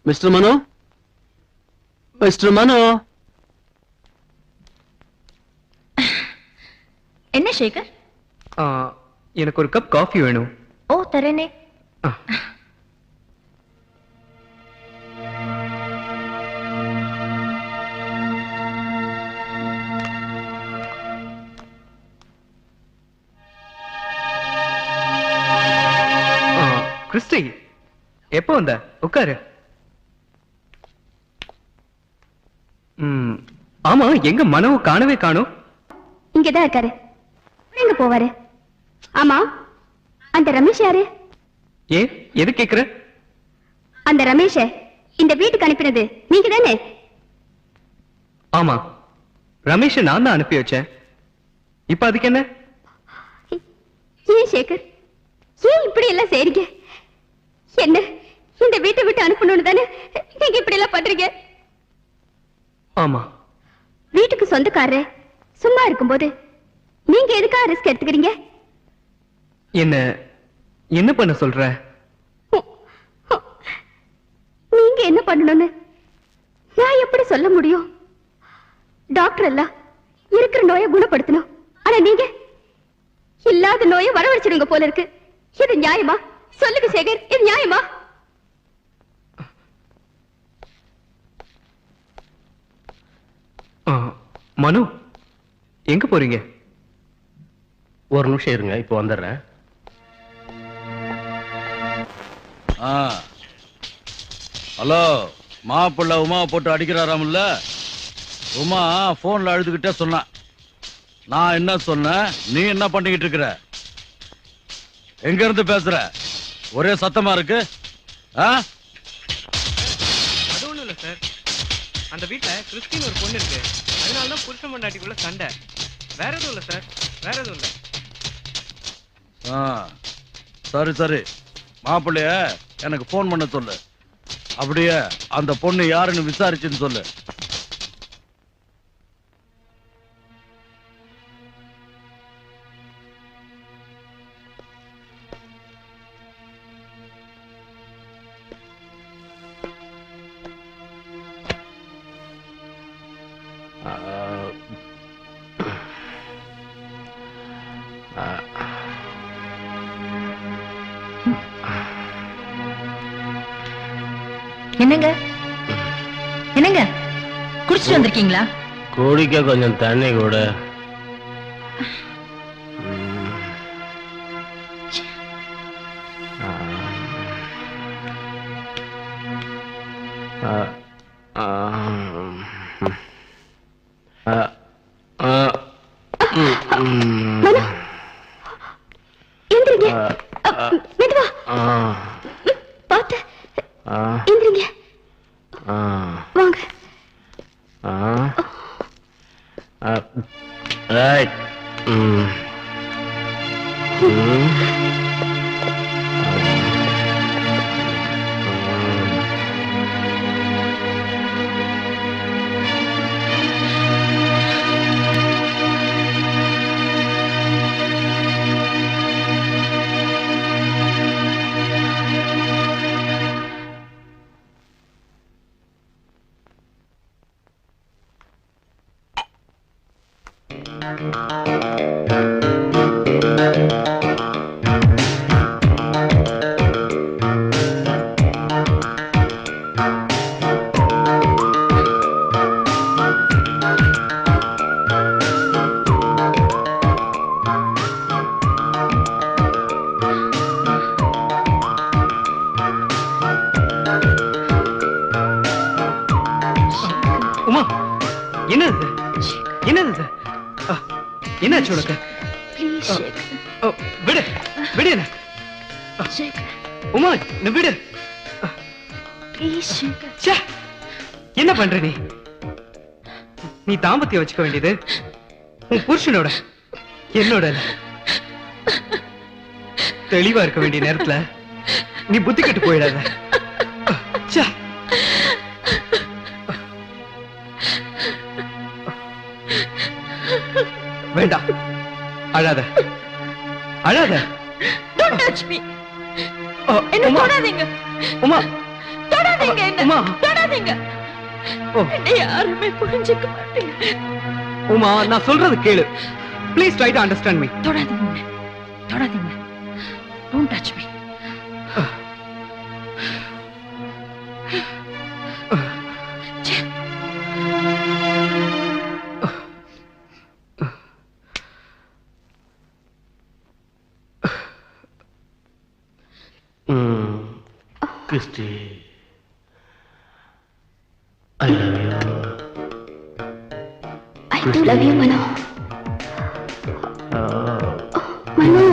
மிஸ்டர் மனோ, மிஸ்டர் மனோ. என்ன சேகர்? எனக்கு ஒரு கப் காஃபி வேணும். ஓ தரேனே. கிறிஸ்டி எப்போ வந்த? உட்காரு. ஆமா, எங்க மனோ காணவே காணோம்? இங்கதான் இருக்காரு. எங்க போவாரு? ஆமா, அந்த ரமேஷ் யாரு? ஏ எது கேக்குற? அந்த ரமேஷ இந்த வீட்டுக்கு அனுப்பினது நீங்க தானே? ஆமா, ரமேஷ நான் தான் அனுப்பி வச்சேன். இப்ப அதுக்கு என்ன? ஏன் சேகர், ஏன் இப்படி எல்லாம் செய்றீங்க? என்ன இந்த வீட்டை விட்டு அனுப்பணும்னு தானே நீங்க இப்படி எல்லாம் பண்றீங்க? ஆமா, வீட்டுக்கு சொந்தக்காரரே சும்மா இருக்கும்போது நீங்க எதுக்காக ரிஸ்க் எடுத்துக்கிறீங்க? என்ன பண்ண சொல்ற? நீங்க என்ன பண்ணணும்னு நான் எப்படி சொல்ல முடியும்? டாக்டர் எல்லாம் இருக்கிற நோயை குணப்படுத்தணும். ஆனா நீங்க இல்லாத நோயை வரவழைச்சிடுங்க போல இருக்கு. இது நியாயமா? சொல்லுங்க சேகர், இது நியாயமா? மனு எங்க போறீங்க? ஒரு நிமிஷம் இருங்க, இப்போ வந்துடுறேன். ஹலோ, மாப்பிள்ள உமா போட்டு அடிக்கிறாராம்ல? உமா போன்ல அழுதுகிட்டே சொன்ன. நான் என்ன சொன்னேன், நீ என்ன பண்ணிக்கிட்டு இருக்கிற? எங்க இருந்து பேசுற? ஒரே சத்தமா இருக்கு. அது ஒண்ணும் இல்ல சார், அந்த வீட்டுல கிறிஸ்டின் ஒரு பொண்ணு இருக்கு, அதனாலதான் புருஷன் பொண்டாட்டிக்குள்ள சண்டை. வேற எதுவும் இல்ல சார், வேற எதுவும் இல்ல. சரி சரி, மாப்பிள்ளைய எனக்கு போன் பண்ண சொல்லு. அப்படியே அந்த பொண்ணு யாருன்னு விசாரிச்சுன்னு சொல்லு. என்னங்க என்னங்க குடிச்சிட்டு வந்திருக்கீங்களா? குடிக்க கொஞ்சம் தண்ணி கூட. எந்திரிங்க, மெதுவா பார்த்து எந்திரிங்க. வாங்க. ரைட். என்னது என்னது என்னாச்சு உனக்கு? விடு விடு என்ன உமா, விடு. என்ன பண்ற நீ? நீ தாம்பத்தியம் வச்சுக்க வேண்டியது உன் புருஷனோட, என்னோட. தெளிவா இருக்க வேண்டிய நேரத்துல நீ புத்தி கெட்டு போயிடாத. வேண்டாம், அழாத அழாத. Don't touch me. என்ன தொடாதீங்க. உமா தொடாதீங்க. என்ன உமா தொடாதீங்க. என்னை யாருமே புரிஞ்சுக்க மாட்டீங்க. உமா, நான் சொல்றது கேளு. Please try to understand me. தொடாதீங்க. தொடாதீங்க. Don't touch me. Christy, I love you. I do love you, Mano. Mano.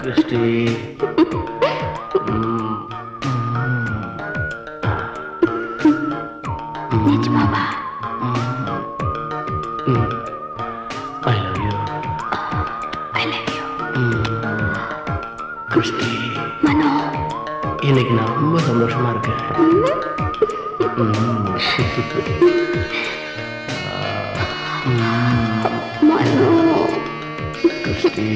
Christy. நிஜமாவா? I love you. I love you. Christy, Mano. இன்னைக்கு நான் ரொம்ப சந்தோஷமா இருக்கேன். Mano. கிறிஸ்டி.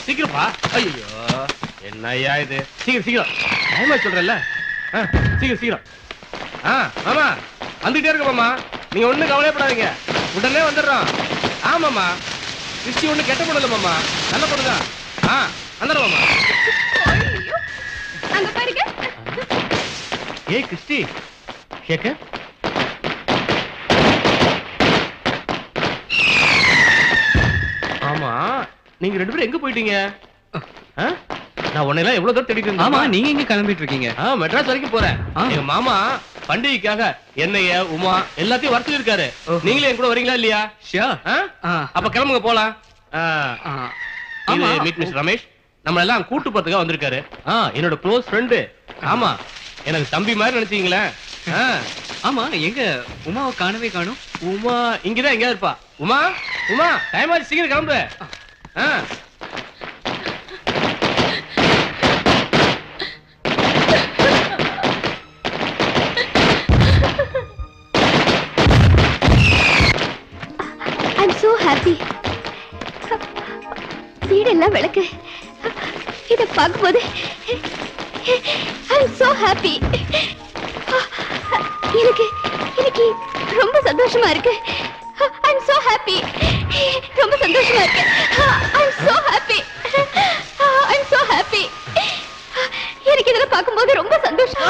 சீக்கிரமா. ஐயோ, என்னையா இது? சீக்கிரம் சீக்கிரம், டைமா சொல்றேன்ல. சீக்கிரம் சீக்கிரம். மாமா வந்துட்டே இருக்க மாமா, நீங்க ஒண்ணும் கவலைப்படாதீங்க, உடனே வந்துடுறோம். ஆமாமா, கிறிஸ்டி ஒண்ணு கெட்ட பொண்ணு இல்ல மாமா, நல்ல பொண்ணுதான். வந்துடுறோம் மாமா. அங்க பாருங்க. ஏய் கிறிஸ்டி, கேக்க ஆமா, நீங்க ரெண்டு பேரும் எங்க போயிட்டீங்க? நான் உன்னையெல்லாம் எவ்வளவு தூரம் தேடிட்டு இருந்தேன். ஆமா, நீங்க எங்க கிளம்பிட்டு இருக்கீங்க? மெட்ராஸ் வரைக்கும் போறேன். எங்க மாமா பண்டிகைக்காக என்னைய உமா எல்லாத்தையும் வர சொல்லிருக்காரு. நீங்களே என் கூட வரீங்களா இல்லையா? அப்ப கிளம்புங்க போலாம். மீட் மிஸ்டர் ரமேஷ், நம்ம எல்லாம் கூட்டு போறதுக்காக வந்திருக்காரு. என்னோட க்ளோஸ் ஃப்ரெண்டு. ஆமா, எனக்கு தம்பி மாதிரி நினைச்சீங்களே. ஆமா, எங்க உமாவை காணவே காணும்? உமா இங்கதான் எங்கேயா இருப்பா. உமா உமா, டைம் ஆச்சு, சீக்கிரம் கிளம்பு. I'm so happy. வீடெல்லாம் விளக்கு. இத பார்க்கும்போது I'm so happy. எனக்கு ரொம்ப சந்தோஷமா இருக்கு. I'm so happy. ரொம்ப சந்தோஷமா இருக்கு. I'm so happy. I'm so happy. எனக்கு இதெல்லாம் பார்க்கும்போது ரொம்ப சந்தோஷம்.